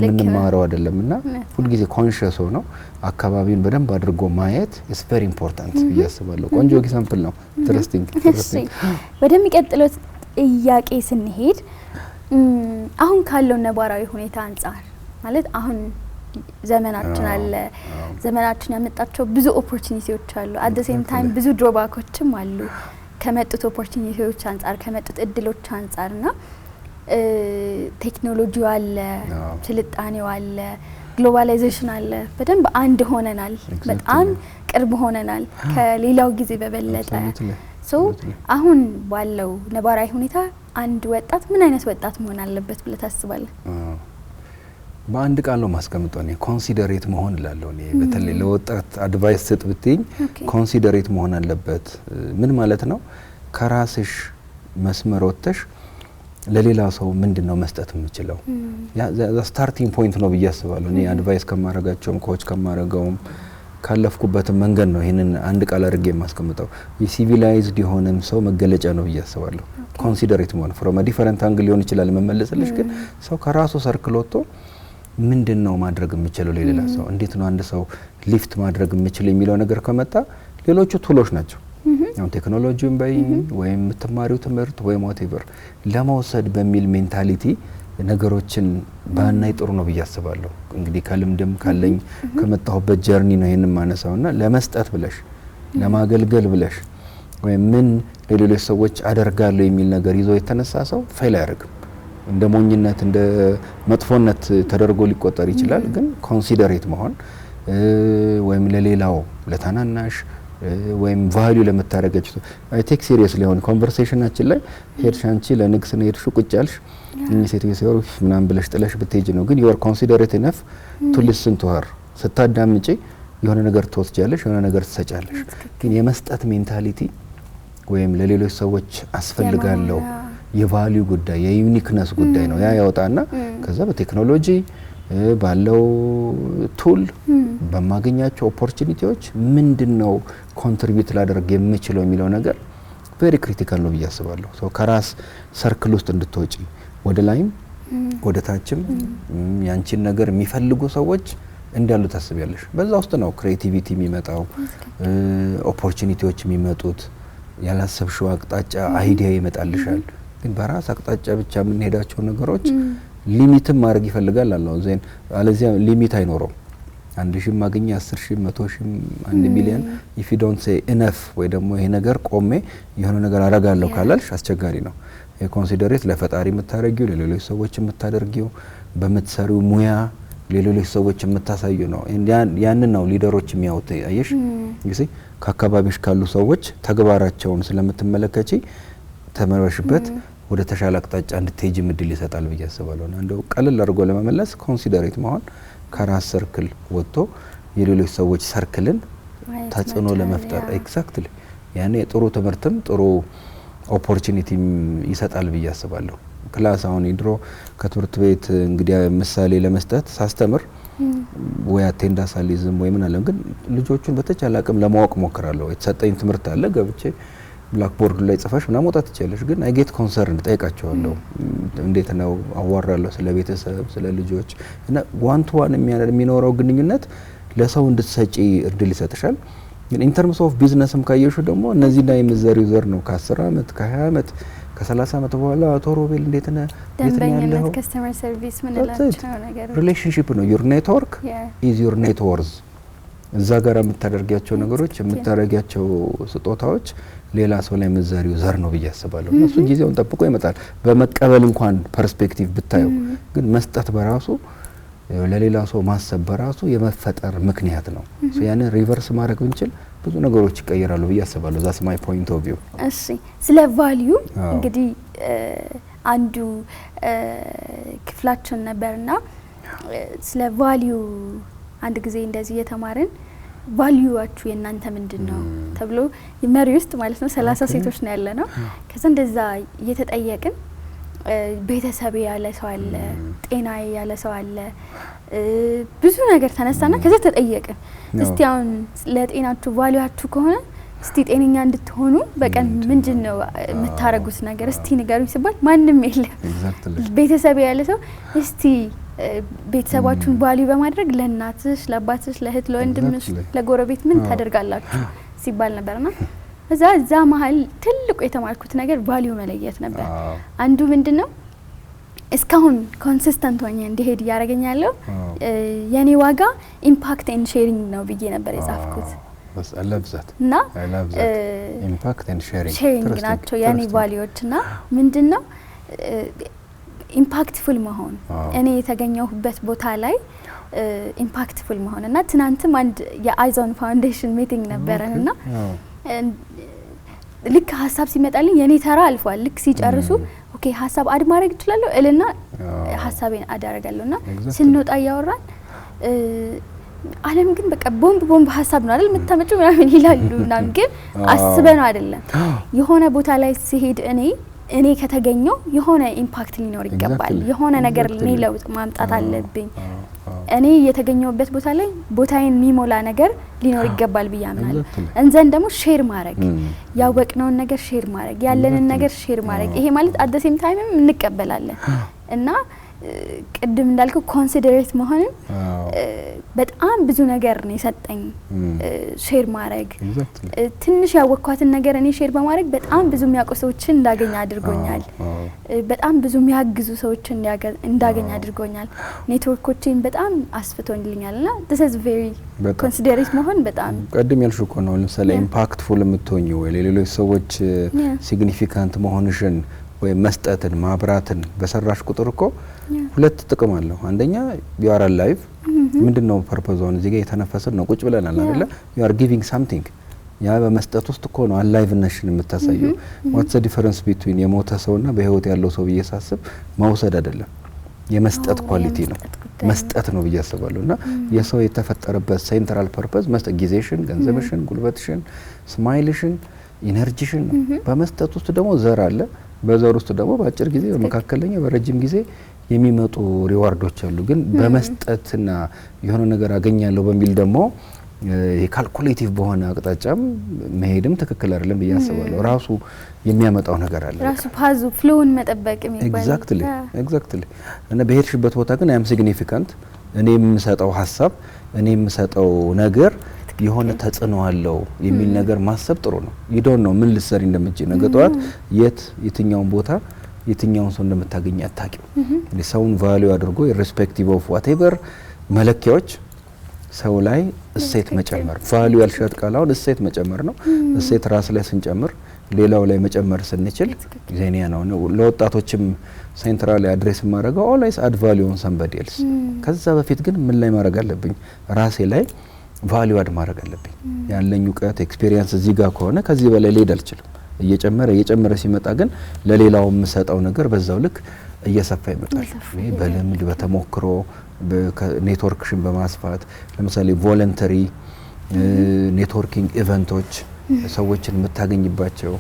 የምንማረው አይደለምና ሁሉ ጊዜ ኮንሺየስ ሆኖ አካባቢን በደንብ አድርጎ ማየት is very important ያስባለሁ። ቆንጆ ኤግዛምፕል ነው። ኢንተረስቲንግ ወደሚቀጥለው ጥያቄ ስንሄድ አሁን ካለው ነባራዊ ሁኔታ አንፃር ማለት አሁን ዘመናችን አለ ዘመናችን ያመጣቸው ብዙ ኦፖርቹኒቲዎች አሉ at the same time ብዙ ድሮባኮችም አሉ ከመጡት ኦፖርቹኒቲዎች አንፃር ከመጡት እድሎች አንፃርና ቴክኖሎጂው አለ ስልጣኔው አለ ግሎባላይዜሽን አለ በደንብ አንድ ሆነናል በጣም ቅርብ ሆነናል ከሌላው ጊዜ በበለጠ አሁን ባለው ነባራዊ ሁኔታ አንድ ወጣት ምን አይነት ወጣት መሆን አለበት ብለ ታስባለህ? በአንድ ቃል ነው ማስቀምጠው ነው ኮንሲደሬት መሆን እላለሁ እኔ በተለይ ለወጣት አድቫይስ ስጥ ብትኝ ኮንሲደሬት መሆን አለበት። ምን ማለት ነው? ከራስሽ መስመር ወጥተሽ ለሌላ ሰው ምንድነው መስጠት የምችለው ያ ስታርቲንግ ፖይንት ነው ብዬ አስባለሁ። እኔ አድቫይስ ከማረጋቸውም ኮች ከማረጋውም ካለፍኩበት መንገድ ነው ይሄንን አንድ ቃል አድርጌ የማስቀምጠው። የሲቪላይዝድ የሆነም ሰው መገለጫ ነው ብዬ አስባለሁ። ኮንሲደሬት መሆን ፍሮም አ ዲፈረንት አንግል ሊሆን ይችላል መመለስልሽ ግን ሰው ከራሱ ሰርክል ወጥቶ ምንድነው ማድረግ የምችለው ለሌላ ሰው እንዴት ነው አንድ ሰው ሊፍት ማድረግ የምችለው የሚለው ነገር ከመጣ ሌሎቹ ቱሎች ናቸው። አሁን ቴክኖሎጂውን ወይም ተማሪው ትምህርት ወይም whatever ለመውሰድ በሚል ሜንታሊቲ ነገሮችን ባናይ ጥሩ ነው ብዬ አስባለሁ። እንግዲህ ከልምድም ካለኝ ከመጣሁበት ጀርኒ ነው ይሄንን ማነሳውና ለመስጠት ብለሽ ለማገልገል ብለሽ ወይ ምን ለሌሎች ሰዎች አደርጋለሁ የሚል ነገር ይዞ የተነሳ ሰው ፌል ያደርጋል እንደ ሞኝነት እንደ መጥፎነት ተደርጎ ሊቆጠር ይችላል። ግን ኮንሲደሬት መሆን ወይም ለሌላው ለታናናሽ ወይም ቫልዩ ለመታረጋችሁ አይ ቴክ ሲሪየስ ሊሆን ኮንቨርሴሽናችን ላይ ሄድሽ አንቺ ለንግስ ነው ሄድሽ ቁጭ ያልሽ ሴትዮ ሲወሩ ምናምን ብለሽ ጥለሽ ብትሄጂ ነው። ግን you are considerate enough to listen to her ስታዳምጪ የሆነ ነገር ትወስጃለሽ፣ የሆነ ነገር ትሰጫለሽ። ግን የመስጠት ሜንታሊቲ ወይም ለሌሎች ሰዎች አስፈልጋለሁ የቫልዩ ጉዳይ የዩኒክነስ ጉዳይ ነው። ያ ያወጣና ከዛ በቴክኖሎጂ ባለው ቱል በማገኛቸው ኦፖርቹኒቲዎች ምንድነው ኮንትሪቢዩት ላደርግ የምችለው የሚለው ነገር ቬሪ ክሪቲካል ነው ብዬ አስባለሁ። ሶ ከራስ ሰርክል ውስጥ እንድትወጪ ወደ ላይም ወደ ታችም ያንቺን ነገር የሚፈልጉ ሰዎች እንዳሉ ታስቢያለሽ። በዛ ውስጥ ነው ክሬቲቪቲ የሚመጣው፣ ኦፖርቹኒቲዎች የሚመጡት። ያላሰብሽው አቅጣጫ አይዲያ ይመጣልሻል። ግን በራስ አቅጣጫ ብቻ የምንሄዳቸው ነገሮች ሊሚትም ማድረግ ይፈልጋል አለው ዜን አለዚያ ሊሚት አይኖረው 1000 ማግኛ 10000 100000 1 ሚሊዮን if you don't say enough ወይ ደግሞ ይሄ ነገር ቆሜ የሆነ ነገር አረጋለሁ ካላልሽ አስቸጋሪ ነው። የኮንሲደሬት ለፈጣሪ የምታረጊው ለሌሎች ሰዎች የምታደርጊው በመትሰሪው ሙያ ለሌሎች ሰዎች የምታሳዩ ነው። ያንን ነው ሊደሮች የሚያውት አየሽ ይሲ ከአካባቢሽ ካሉ ሰዎች ተግባራቸውን ስለምትመለከቺ ተመረሽበት ወደ ተሻለ አቅጣጫ እንድትሄጂ ምድል ይሰጣል ብዬ አስባለሁ። እንደው ቀለል አድርጎ ለመመለስ ኮንሲደሬት መሆን ከራስ ሰርክል ወጥቶ የሌሎች ሰዎች ሰርክልን ተጽዕኖ ለመፍጠር ኤግዛክትሊ ያኔ ጥሩ ትምህርትም ጥሩ ኦፖርቹኒቲም ይሰጣል ብዬ አስባለሁ። ክላስ አሁን ድሮ ከትምህርት ቤት እንግዲህ ምሳሌ ለመስጠት ሳስተምር ወይ አቴንዳንስ አልይዝም ወይ ምን አለም፣ ግን ልጆቹን በተቻለ አቅም ለማወቅ ሞክራለሁ። የተሰጠኝ ትምህርት አለ ገብቼ ብላክቦርድ ላይ ጽፈሽ ምናምን መውጣት ትችላለሽ። ግን አይ ጌት ኮንሰርን ጠይቃቸዋለሁ። እንዴት ነው አዋራለሁ ስለ ቤተሰብ ስለ ልጆች እና ዋን ቱ ዋን የሚኖረው ግንኙነት ለሰው እንድትሰጪ እድል ይሰጥሻል። ግን ኢን ተርምስ ኦፍ ቢዝነስም ካየሹ ደግሞ እነዚህ ላይ የምትዘሪው ዘር ነው። ከ10 አመት ከ20 አመት ከ30 አመት በኋላ አቶ ሮቤል እንዴት ነው ደንበኛነት ከስተመር ሰርቪስ ምን ላልቻው ነገር ሪሌሽንሺፕ ነው። ዩር ኔትወርክ ኢዝ ዩር ኔት ወርዝ። እዛ ጋር የምታደርጊያቸው ነገሮች የምታደርጊያቸው ስጦታዎች ሌላ ሰው ላይ የምትዘሪው ዘር ነው ብዬ አስባለሁ። እሱ ጊዜውን ጠብቆ ይመጣል። በመቀበል እንኳን ፐርስፔክቲቭ ብታየው፣ ግን መስጠት በራሱ ለሌላ ሰው ማሰብ በራሱ የመፈጠር ምክንያት ነው። ሶ ያንን ሪቨርስ ማድረግ ብንችል ብዙ ነገሮች ይቀየራሉ ብዬ አስባለሁ። ዛስ ማይ ፖይንት ኦፍ ቪው። እሺ ስለ ቫልዩ እንግዲህ አንዱ ክፍላችን ነበርና ስለ ቫልዩ አንድ ጊዜ እንደዚህ የተማርን ቫልዩዋችሁ የናንተ ምንድነው ተብሎ መሪ ውስጥ ማለት ነው 30 ሴቶች ነው ያለነው። ከዛ እንደዛ እየተጠየቅን ቤተሰብ ያለ ሰው አለ፣ ጤና ያለ ሰው አለ፣ ብዙ ነገር ተነሳና ከዛ ተጠየቅን። እስቲ አሁን ለጤናችሁ ቫልዩዋችሁ ከሆነ እስቲ ጤነኛ እንድትሆኑ በቀን ምንድነው የምታረጉት ነገር እስቲ ንገሩኝ ሲባል ማንም የለም። ቤተሰብ ያለ ሰው እስቲ ቤተሰባችሁን ቫልዩ በማድረግ ለእናትሽ፣ ለአባትሽ፣ ለእህት፣ ለወንድምሽ፣ ለጎረቤት ምን ታደርጋላችሁ ሲባል ነበርና እዛ መሀል ትልቁ የተማርኩት ነገር ቫልዩ መለየት ነበር። አንዱ ምንድነው እስካሁን ኮንሲስተንት ሆኜ እንዲሄድ ያረጋኛለው የኔ ዋጋ ኢምፓክት ኤንድ ሼሪንግ ነው ብዬ ነበር የጻፍኩት። በስ አለብዛት እና ኢምፓክት ኤንድ ሼሪንግ ናቸው የኔ ቫልዩዎችና ምንድነው ኢምፓክትፉል መሆን እኔ የተገኘሁበት ቦታ ላይ ኢምፓክትፉል መሆን እና ትናንትም አንድ የአይዞን ፋውንዴሽን ሚቲንግ ነበረንና ልክ ሀሳብ ሲመጣልኝ የኔ ተራ አልፏል። ልክ ሲጨርሱ ኦኬ ሀሳብ አድ ማድረግ እችላለሁ እልና ሀሳቤን አዳረጋለሁና ስንወጣ ያወራን ዓለም ግን በቃ ቦምብ ሀሳብ ነው አይደል የምታመጪው ምናምን ይላሉ። ምናምን ግን አስበነው አይደለም የሆነ ቦታ ላይ ሲሄድ እኔ ከተገኘው የሆነ ኢምፓክት ሊኖር ይገባል። የሆነ ነገር እኔ ለውጥ ማምጣት አለብኝ። እኔ የተገኘውበት ቦታ ላይ ቦታዬን የሚሞላ ነገር ሊኖር ይገባል ብዬ አምናለሁ። እንዘን ደግሞ ሼር ማድረግ ያወቅነውን ነገር ሼር ማድረግ ያለንን ነገር ሼር ማድረግ ይሄ ማለት አት ዘ ሴም ታይምም እንቀበላለን እና ቅድም እንዳልከው ኮንሲደሬት መሆን በጣም ብዙ ነገር ነው የሰጠኝ። ሼር ማድረግ ትንሽ ያወቅኳትን ነገር እኔ ሼር በማድረግ በጣም ብዙ የሚያውቁ ሰዎችን እንዳገኝ አድርጎኛል። በጣም ብዙ የሚያግዙ ሰዎችን እንዳገኝ አድርጎኛል። ኔትወርኮችን በጣም አስፍቶልኛልና this is very ኮንሲደሬት መሆን በጣም ቀድም ያልሽው እኮ ነው። ለምሳሌ ኢምፓክትፉል የምትሆኚው ለሌሎች ሰዎች ሲግኒፊካንት መሆንሽን ወይም መስጠትን ማብራትን በሰራሽ ቁጥር እኮ ሁለት ጥቅም አለው። አንደኛ you are alive ምንድነው ፐርፖዛውን እዚህ ጋር የተነፈሰን ነው ቁጭ ብለናል አይደለ? you are giving something ያ በመስጠት ውስጥ እኮ ነው አላይቭነሽን የምታሳየው። what's the difference between የሞተ ሰውና በህይወት ያለው ሰው ብየሳስብ መውሰድ አይደለም የመስጠት ኳሊቲ ነው መስጠት ነው ብያስባለሁ። እና የሰው የተፈጠረበት ሴንትራል ፐርፐዝ መስጠት ጊዜሽን፣ ገንዘብሽን፣ ጉልበትሽን፣ ስማይልሽን፣ ኢነርጂሽን ነው። በመስጠት ውስጥ ደግሞ ዘር አለ። በዘር ውስጥ ደግሞ በአጭር ጊዜ በመካከለኛ በረጅም ጊዜ የሚመጡ ሪዋርዶች አሉ። ግን በመስጠትና የሆነ ነገር አገኛለሁ በሚል ደግሞ የካልኩሌቲቭ በሆነ አቅጣጫም መሄድም ትክክል አይደለም ብዬ አስባለሁ። ራሱ የሚያመጣው ነገር አለ ራሱ ፓዙ ፍሎውን መጠበቅ የሚባል ኤግዛክትሊ እና በሄድሽበት ቦታ ግን አም ሲግኒፊካንት እኔ የምሰጠው ሀሳብ እኔ የምሰጠው ነገር የሆነ ተጽዕኖ አለው የሚል ነገር ማሰብ ጥሩ ነው። ይዶን ነው ምን ልትሰሪ እንደምትጂ ነገ ጠዋት የትኛውን ቦታ የትኛውን ሰው እንደምታገኝ አታውቂው። ሰውን ቫልዩ አድርጎ ኢሬስፔክቲቭ ኦፍ ዋትኤቨር መለኪያዎች ሰው ላይ እሴት መጨመር ቫልዩ ያልሻት ቃላውን እሴት መጨመር ነው። እሴት ራስ ላይ ስንጨምር ሌላው ላይ መጨመር ስንችል ዜኒያ ነው። ለወጣቶችም ሴንትራል አድሬስ ማድረገው ኦልዌይስ አድ ቫልዩ ኦን ሰምባዲ ኤልስ። ከዛ በፊት ግን ምን ላይ ማድረግ አለብኝ? ራሴ ላይ ቫልዩ አድ ማድረግ አለብኝ። ያለኝ እውቀት ኤክስፒሪየንስ እዚህ ጋር ከሆነ ከዚህ በላይ ልሄድ አልችልም። እየጨመረ ሲመጣ ግን ለሌላው የምሰጠው ነገር በዛው ልክ እየሰፋ ይመጣል። በልምድ በተሞክሮ ኔትወርክሽን በማስፋት ለምሳሌ ቮለንተሪ ኔትወርኪንግ ኢቨንቶች ሰዎችን የምታገኝባቸው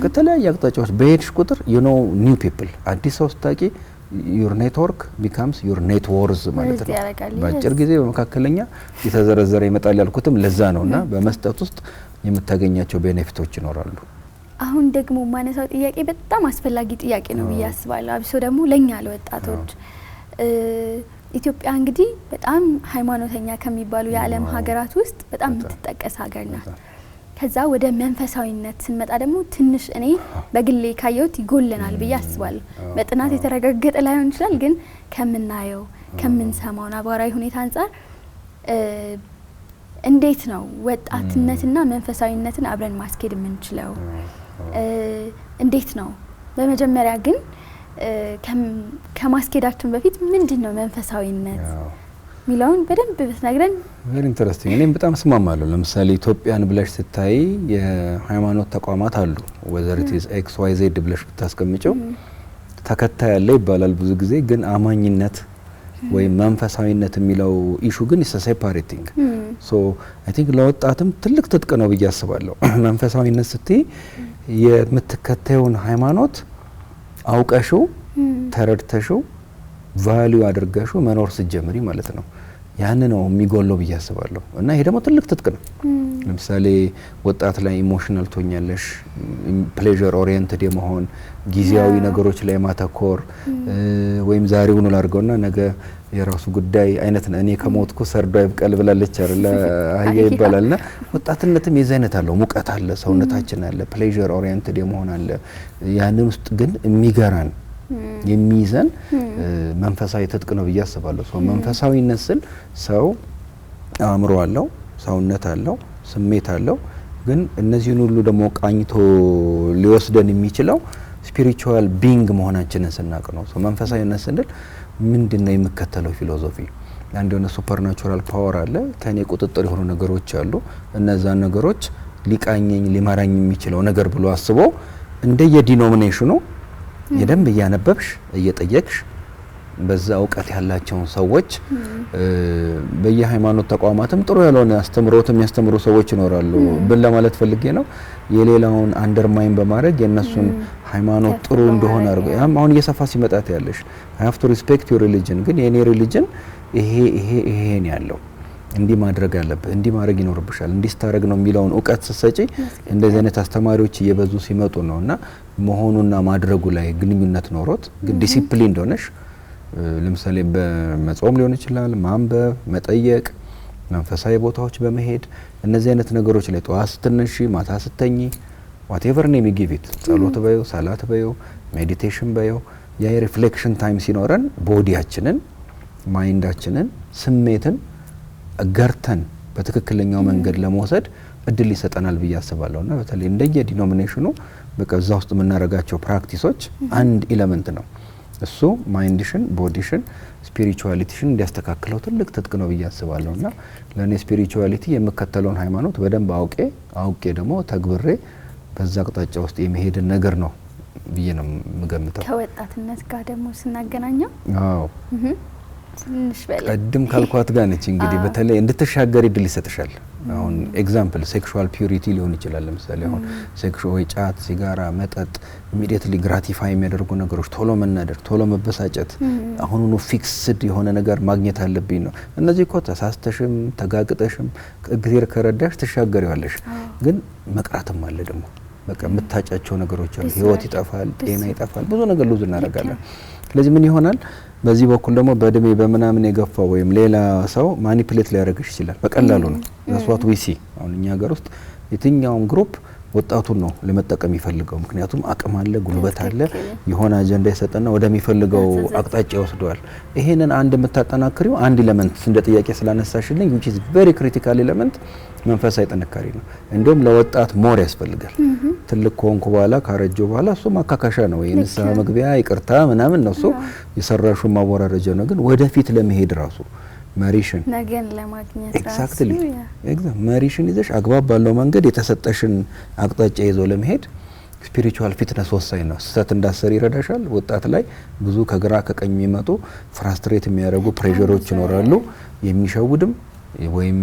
ከተለያየ አቅጣጫዎች በሄድሽ ቁጥር you know new people አዲስ ሰው ስታቂ your network becomes your net worth ማለት ነው። በአጭር ጊዜ በመካከለኛ የተዘረዘረ ይመጣል ያልኩትም ለዛ ነውና በመስጠት ውስጥ የምታገኛቸው ቤኔፊቶች ይኖራሉ። አሁን ደግሞ ማነሳው ጥያቄ በጣም አስፈላጊ ጥያቄ ነው ብዬ አስባለሁ። አብሶ ደግሞ ለኛ ለወጣቶች ኢትዮጵያ እንግዲህ በጣም ሃይማኖተኛ ከሚባሉ የዓለም ሀገራት ውስጥ በጣም የምትጠቀስ ሀገር ናት። ከዛ ወደ መንፈሳዊነት ስንመጣ ደግሞ ትንሽ እኔ በግሌ ካየሁት ይጎለናል ብዬ አስባለሁ። በጥናት የተረጋገጠ ላይሆን ይችላል፣ ግን ከምናየው ከምንሰማው ነባራዊ ሁኔታ አንፃር እንዴት ነው ወጣትነትና መንፈሳዊነትን አብረን ማስኬድ የምንችለው? እንዴት ነው? በመጀመሪያ ግን ከማስኬዳችን በፊት ምንድነው መንፈሳዊነት ሚለውን በደንብ ብትነግረን። very interesting እኔም በጣም ስማማለሁ። ለምሳሌ ኢትዮጵያን ብለሽ ስታይ የሃይማኖት ተቋማት አሉ። whether it is XYZ ብለሽ ብታስቀምጪው ተከታይ ያለ ይባላል ብዙ ጊዜ። ግን አማኝነት ወይ መንፈሳዊነት የሚለው ኢሹ ግን is a separating so I think ለወጣትም ትልቅ ትጥቅ ነው ብዬ አስባለሁ። መንፈሳዊነት ስትይ የምትከተዩን ሃይማኖት አውቀሽው ተረድተሽው ቫልዩ አድርገሽው መኖር ስትጀምሪ ማለት ነው። ያን ነው የሚጎለው ብዬ አስባለሁ። እና ይሄ ደግሞ ትልቅ ትጥቅ ነው። ለምሳሌ ወጣት ላይ ኢሞሽናል ቶኛለሽ፣ ፕሌዠር ኦሪየንትድ የመሆን ጊዜያዊ ነገሮች ላይ ማተኮር ወይም ዛሬውን ላርገውና ነገ የራሱ ጉዳይ አይነት ነው። እኔ ከሞትኩ ሰርዶ ይብቀል ብላለች አይደል አህያ ይባላልና ወጣትነትም የዚህ አይነት አለው። ሙቀት አለ፣ ሰውነታችን አለ፣ ፕሌዠር ኦሪየንትድ የመሆን አለ። ያንን ውስጥ ግን የሚገራን የሚይዘን መንፈሳዊ ትጥቅ ነው ብዬ አስባለሁ። ሶ መንፈሳዊነት ስል ሰው አእምሮ አለው፣ ሰውነት አለው፣ ስሜት አለው። ግን እነዚህን ሁሉ ደግሞ ቃኝቶ ሊወስደን የሚችለው ስፒሪቹዋል ቢንግ መሆናችንን ስናቅ ነው። ሶ መንፈሳዊነት ስንል ምንድነው የሚከተለው ፊሎሶፊ? አንድ የሆነ ሱፐርናቹራል ፓወር አለ፣ ከኔ ቁጥጥር የሆኑ ነገሮች አሉ። እነዛ ነገሮች ሊቃኘኝ ሊመራኝ የሚችለው ነገር ብሎ አስቦ እንደየዲኖሚኔሽኑ የደንብ እያነበብሽ እየጠየቅሽ በዛ እውቀት ያላቸውን ሰዎች በየሃይማኖት ተቋማትም ጥሩ ያልሆነ አስተምሮት የሚያስተምሩ ሰዎች ይኖራሉ ብል ለማለት ፈልጌ ነው። የሌላውን አንደርማይን በማድረግ የነሱን ሃይማኖት ጥሩ እንደሆነ አርገ አሁን እየሰፋ ሲመጣት ያለሽ I have to respect your religion ግን የኔ ሪሊጅን ይሄን ያለው እንዲህ ማድረግ አለበት እንዲህ ማድረግ ይኖርብሻል እንዲህ ስታረግ ነው የሚለውን እውቀት ሰጪ እንደዚህ አይነት አስተማሪዎች እየበዙ ሲመጡ ነውና መሆኑና ማድረጉ ላይ ግንኙነት ኖሮት ግን ዲሲፕሊን እንደሆነሽ ለምሳሌ በመጾም ሊሆን ይችላል፣ ማንበብ፣ መጠየቅ፣ መንፈሳዊ ቦታዎች በመሄድ እነዚህ አይነት ነገሮች ላይ ጠዋት ስትነሺ ማታ ስተኚ whatever name you give it ጸሎት በዩ ሰላት በዩ ሜዲቴሽን በዩ ያ ሪፍሌክሽን ታይም ሲኖረን ቦዲያችንን ማይንዳችንን ስሜትን ገርተን በትክክለኛው መንገድ ለመውሰድ እድል ይሰጠናል ብዬ አስባለሁና በተለይ እንደየ ዲኖሚኔሽኑ በቃ እዛ ውስጥ የምናደርጋቸው ፕራክቲሶች አንድ ኤሌመንት ነው። እሱ ማይንድሽን ቦዲሽን ስፒሪቹዋሊቲሽን እንዲያስተካክለው ትልቅ ትጥቅ ነው ብዬ አስባለሁና ለኔ ስፒሪቹዋሊቲ የምከተለውን ሃይማኖት በደንብ አውቄ ደግሞ ተግብሬ በዛ አቅጣጫ ውስጥ የሚሄድን ነገር ነው ብዬ ነው የምገምተው። ከወጣትነት ጋር ደግሞ ስናገናኘው አዎ ትንሽ በለ ቀድም ካልኳት ጋር ነች እንግዲህ በተለይ እንድትሻገር እድል ይሰጥሻል። አሁን ኤግዛምፕል ሴክሹዋል ፒዩሪቲ ሊሆን ይችላል። ለምሳሌ አሁን ሴክሹዋል ጫት፣ ሲጋራ፣ መጠጥ ኢሚዲየትሊ ግራቲፋይ የሚያደርጉ ነገሮች፣ ቶሎ መናደድ፣ ቶሎ መበሳጨት፣ አሁኑኑ ፊክስድ የሆነ ነገር ማግኘት አለብኝ ነው። እነዚህ እኮ ተሳስተሽም ተጋግጠሽም እግዚአብሔር ከረዳሽ ትሻገሪዋለሽ። ግን መቅራትም አለ ደግሞ በቃ የምታጫቸው ነገሮች አሉ። ህይወት ይጠፋል፣ ጤና ይጠፋል፣ ብዙ ነገር ሉዝ እናደርጋለን። ስለዚህ ምን ይሆናል? በዚህ በኩል ደግሞ በእድሜ በምናምን የገፋው ወይም ሌላ ሰው ማኒፕሌት ሊያደርግሽ ይችላል በቀላሉ ነው። that's what we see አሁን እኛ ሀገር ውስጥ የትኛውም ግሩፕ ወጣቱን ነው ለመጠቀም ይፈልገው። ምክንያቱም አቅም አለ፣ ጉልበት አለ፣ የሆነ አጀንዳ የሰጠና ወደሚፈልገው አቅጣጫ ይወስደዋል። ይሄንን አንድ የምታጠናክሪው አንድ ኤሌመንት እንደ ጥያቄ ስላነሳሽልኝ which is very critical element መንፈሳዊ ጥንካሬ ነው። እንደውም ለወጣት ሞር ያስፈልጋል። ትልቅ ኮንኩ በኋላ ካረጀው በኋላ እሱ ማካካሻ ነው ወይ ንስሐ መግቢያ ይቅርታ ምናምን ነው እሱ የሰራሹ ማወራረጃ ነው። ግን ወደፊት ለመሄድ ራሱ መሪሽን ነገን ለማግኘት ኤግዛክትሊ መሪሽን ይዘሽ አግባብ ባለው መንገድ የተሰጠሽን አቅጣጫ ይዞ ለመሄድ ስፒሪቹዋል ፊትነስ ወሳኝ ነው። ስህተት እንዳሰሪ ይረዳሻል። ወጣት ላይ ብዙ ከግራ ከቀኝ የሚመጡ ፍራስትሬት የሚያደርጉ ፕሬሸሮች ይኖራሉ። የሚሸውድም ወይም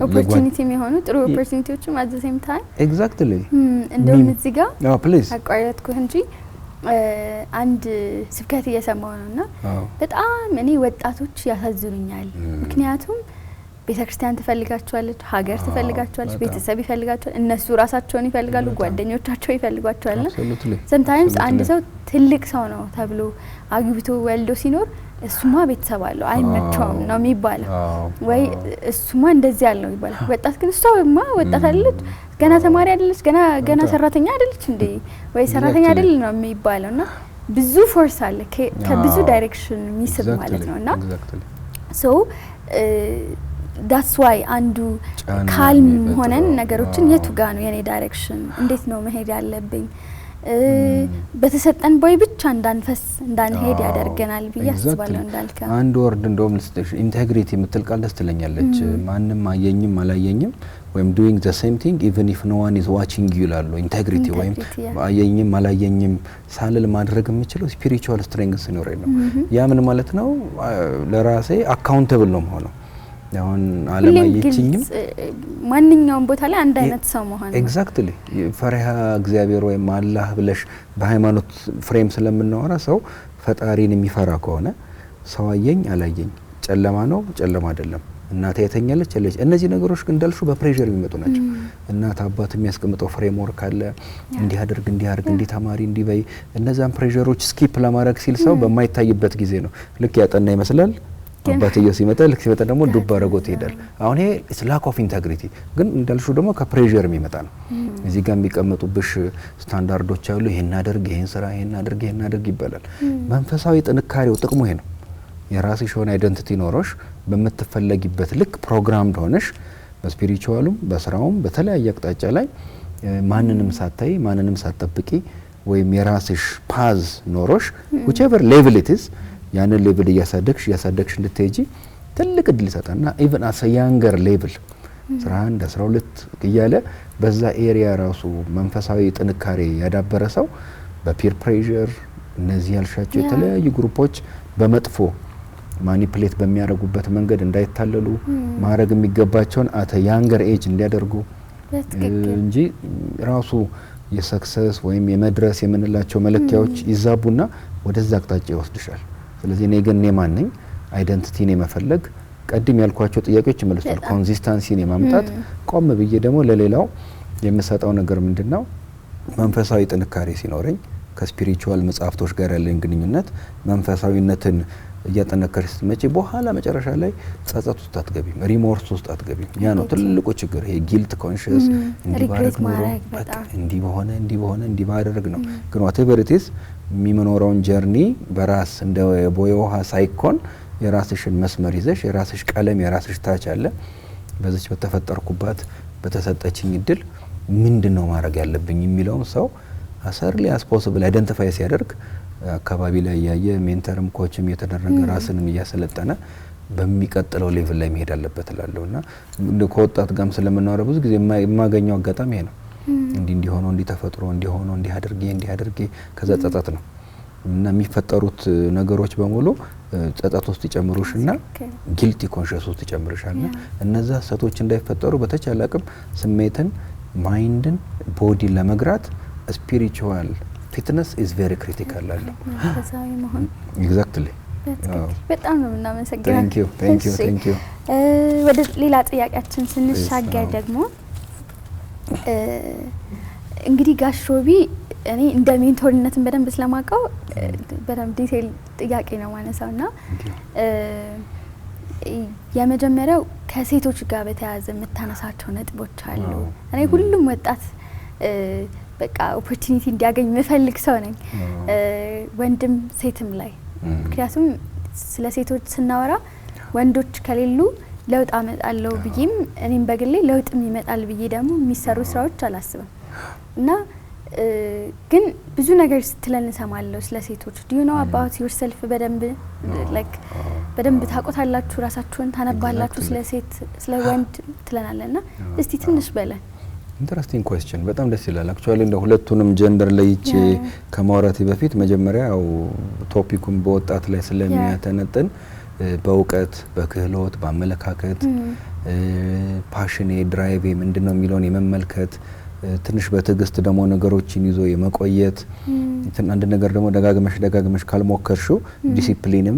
ኦፖርቹኒቲ የሚሆኑ ጥሩ ኦፖርቹኒቲዎችም አት ዘ ሴም ታይም ኤግዛክትሊ እንደውም እዚህ ጋር ፕሊዝ አቋረጥኩህ እንጂ አንድ ስብከት እየሰማሁ ነውና በጣም እኔ ወጣቶች ያሳዝኑኛል። ምክንያቱም ቤተክርስቲያን ትፈልጋቸዋለች፣ ሀገር ትፈልጋቸዋለች፣ ቤተሰብ ይፈልጋቸዋል፣ እነሱ ራሳቸውን ይፈልጋሉ፣ ጓደኞቻቸው ይፈልጓቸዋልና sometimes አንድ ሰው ትልቅ ሰው ነው ተብሎ አግብቶ ወልዶ ሲኖር እሱማ ቤተሰብ አለው አይመቸውም ነው የሚባለው፣ ወይ እሱማ እንደዚህ ያለው ይባላል። ወጣት ግን እሷማ ወጣት አይደለች፣ ገና ተማሪ አይደለች፣ ገና ሰራተኛ አይደለች እንዴ ወይ ሰራተኛ አይደል ነው የሚባለውና ብዙ ፎርስ አለ ከብዙ ዳይሬክሽን የሚስብ ማለት ነውና ሶ that's why አንዱ ካልም ሆነን ነገሮችን የቱ ጋ ነው የኔ ዳይሬክሽን እንዴት ነው መሄድ ያለብኝ በተሰጠን ቦይ ብቻ እንዳንሄድ ያደርገናል ብዬ አስባለሁ። እንዳልከ አንድ ወርድ እንደውም ኢንቴግሪቲ የምትል ቃል ደስ ትለኛለች። ማንም አየኝም አላየኝም ወይም doing the same thing even if no one is watching you ይላሉ። ኢንቴግሪቲ ወይም አየኝም አላየኝም ሳልል ማድረግ የምችለው ስፒሪቹዋል ስትሬንግዝ ሲኖረኝ ነው። ያ ምን ማለት ነው? ለራሴ አካውንተብል ነው የምሆነው። አሁን አለማየችኝም ማንኛውም ቦታ ላይ አንድ አይነት ሰው መሆን ኤግዛክትሊ ፈሪሃ እግዚአብሔር ወይም አላህ ብለሽ በሃይማኖት ፍሬም ስለምናወራ ሰው ፈጣሪን የሚፈራ ከሆነ ሰው አየኝ አላየኝ ጨለማ ነው ጨለማ አይደለም እናት የተኛለች አለች እነዚህ ነገሮች ግን እንዳልሹ በፕሬሸር የሚመጡ ናቸው። እናት አባት የሚያስቀምጠው ፍሬምወርክ አለ እንዲህ አድርግ እንዲህ ተማሪ እንዲህ በይ እነዛን ፕሬሸሮች ስኪፕ ለማድረግ ሲል ሰው በማይታይበት ጊዜ ነው ልክ ያጠና ይመስላል አባትየው ሲመጣ ልክ ሲመጣ ደግሞ ዱብ አረጎት ይሄዳል። አሁን ይሄ ኢትስ ላክ ኦፍ ኢንቴግሪቲ ግን እንዳልሹ ደግሞ ከፕሬሸር የሚመጣ ነው። እዚህ ጋር የሚቀመጡብሽ ስታንዳርዶች አሉ። ይሄን አድርግ ይሄን ስራ ይሄን አድርግ ይባላል። መንፈሳዊ ጥንካሬው ጥቅሙ ይሄ ነው። የራስሽ ሆነ አይደንቲቲ ኖሮሽ በመተፈለጊበት ልክ ፕሮግራምድ ሆነሽ በስፒሪቹዋሉም በስራውም በተለያየ አቅጣጫ ላይ ማንንም ሳታይ ማንንም ሳትጠብቂ ወይም የራስሽ ፓዝ ኖሮሽ whichever level it is ያንን ሌቭል እያሳደግሽ እንድትሄጂ ትልቅ እድል ይሰጣልና ኢቭን አስ ያንገር ሌቭል 11 12 እያለ በዛ ኤሪያ ራሱ መንፈሳዊ ጥንካሬ ያዳበረ ሰው በፒር ፕሬሸር እነዚህ ያልሻቸው የተለያዩ ግሩፖች በመጥፎ ማኒፕሌት በሚያደርጉበት መንገድ እንዳይታለሉ ማድረግ የሚገባቸውን አተ ያንገር ኤጅ እንዲያደርጉ እንጂ ራሱ የሰክሰስ ወይም የመድረስ የምንላቸው መለኪያዎች ይዛቡና ወደዛ አቅጣጫ ይወስድሻል። ስለዚህ እኔ ግን ማን ነኝ አይደንቲቲን የመፈለግ ቀድም ያልኳቸው ጥያቄዎች ይመልሳሉ። ኮንሲስተንሲን የማምጣት ቆም ብዬ ደግሞ ለሌላው የምሰጠው ነገር ምንድነው መንፈሳዊ ጥንካሬ ሲኖረኝ ከስፒሪቹዋል መጻፍቶች ጋር ያለኝ ግንኙነት መንፈሳዊነትን እያጠነከርሽ ስትመጪ በኋላ መጨረሻ ላይ ጸጸት ውስጥ አትገቢም፣ ሪሞርስ ውስጥ አትገቢም። ያ ነው ትልቁ ችግር። ይሄ ጊልት ኮንሺየስ እንዲባረክ ኖሮ እንዲህ ባደረግ ነው። ግን whatever it is የሚመኖረውን ጀርኒ በራስ እንደ ቦይ ውሃ ሳይኮን የራስሽን መስመር ይዘሽ የራስሽ ቀለም የራስሽ ታች አለ። በዚች በተፈጠርኩባት በተሰጠችኝ እድል ምንድነው ማድረግ ያለብኝ የሚለውን ሰው አሰርሊ አስ ፖሲብል አይደንቲፋይ ሲያደርግ አካባቢ ላይ ያየ ሜንተርም ኮችም የተደረገ ራስንም እያሰለጠነ በሚቀጥለው ሌቭል ላይ መሄድ አለበት እላለሁና ከወጣት ጋርም ስለምናወራ ብዙ ጊዜ የማገኘው አጋጣሚ ይሄ ነው። እንዲሆነው እንዲተፈጥሮ እንዲሆነው እንዲያደርጌ ከዛ ጸጸት ነው እና የሚፈጠሩት ነገሮች በሙሉ ጸጸት ውስጥ ይጨምሩሽና ጊልቲ ኮንሺየስ ውስጥ ይጨምርሻልና እነዛ ሰቶች እንዳይፈጠሩ በተቻለ አቅም ስሜትን ማይንድን ቦዲን ለመግራት ስፒሪቹዋል ፊትነስ ኢዝ ቬሪ ክሪቲካል አለ። ከዛው መሆን ኤግዛክትሊ በጣም ነው እናመሰግናለን። ቴንክ ዩ ወደ ሌላ ጥያቄያችን ስንሻገር ደግሞ እንግዲህ ጋሽ ሮቢ እኔ እንደ ሜንቶርነትን በደንብ ስለማውቀው በደንብ ዲቴል ጥያቄ ነው ማነሳውና የመጀመሪያው ከሴቶች ጋር በተያያዘ የምታነሳቸው ነጥቦች አሉ። እኔ ሁሉም ወጣት በቃ ኦፖርቹኒቲ እንዲያገኝ መፈልግ ሰው ነኝ ወንድም ሴትም ላይ ምክንያቱም ስለ ሴቶች ስናወራ ወንዶች ከሌሉ ለውጥ አመጣለሁ ብዬም እኔም በግሌ ለውጥም ይመጣል ብዬ ደግሞ የሚሰሩ ስራዎች አላስብም እና ግን ብዙ ነገር ስትለን እንሰማለሁ ስለ ሴቶች do you know about yourself በደንብ like በደንብ ታቆታላችሁ ራሳችሁን ታነባላችሁ ስለ ሴት ስለ ወንድ ትለናለና እስቲ ትንሽ በለን። ኢንተረስቲንግ ኩዌስቸን በጣም ደስ ይላል። አክቹአሊ እንደ ሁለቱንም ጀንደር ለይቼ ከማውራቴ በፊት መጀመሪያ ያው ቶፒኩን በወጣት ላይ ስለሚያተነጥን በእውቀት በክህሎት በአመለካከት ፓሽኔ ድራይቭ ምንድነው የሚለውን የመመልከት ትንሽ በትዕግስት ደግሞ ነገሮችን ይዞ የመቆየት አንድ ነገር ደግሞ ደጋግመሽ ካልሞከርሽው ዲሲፕሊንም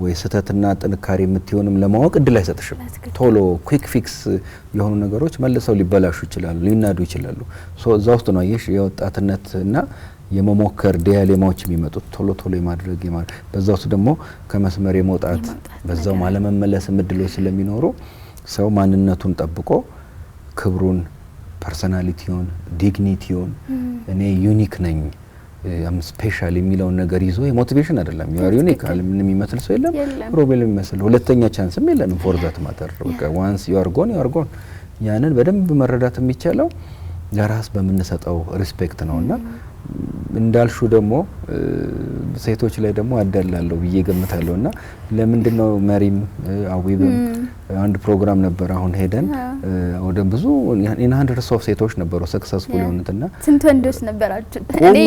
ወይ ስተትና ጥንካሬ የምትሆንም ለማወቅ እድል አይሰጥሽም። ቶሎ ኩዊክ ፊክስ የሆኑ ነገሮች መልሰው ሊበላሹ ይችላሉ ሊናዱ ይችላሉ። እዛ ውስጥ ነው ይሽ የወጣትነትና የመሞከር ዲያሌማዎች የሚመጡት ቶሎ የማድረግ በዛ ውስጥ ደግሞ ከመስመር የመውጣት በዛው ማለመመለስ እድሎች ስለሚኖሩ ሰው ማንነቱን ጠብቆ ክብሩን ፐርሰናሊቲውን ዲግኒቲውን እኔ ዩኒክ ነኝ አም ስፔሻል የሚለው ነገር ይዞ የሞቲቬሽን አይደለም ዩ አር ዩኒክ ምንም የሚመስል ሰው የለም ሮቤል የሚመስል ሁለተኛ ቻንስም የለንም ፎር ዛት ማተር በቃ ዋንስ ዩ አር ጎን ያንን በደንብ መረዳት የሚቻለው ለራስ በመነሰጠው ሪስፔክት ነውና እንዳልሹ ደግሞ ሴቶች ላይ ደግሞ አዳላለሁ ብዬ ገምታለሁና ለምንድነው መሪም አዊብም አንድ ፕሮግራም ነበር አሁን ሄደን ወደ ብዙ ኢን 100 ሶፍ ሴቶች ነበሩ ሰክሰስፉል የሆኑትና ስንት ወንዶች ነበራችሁ? እኔ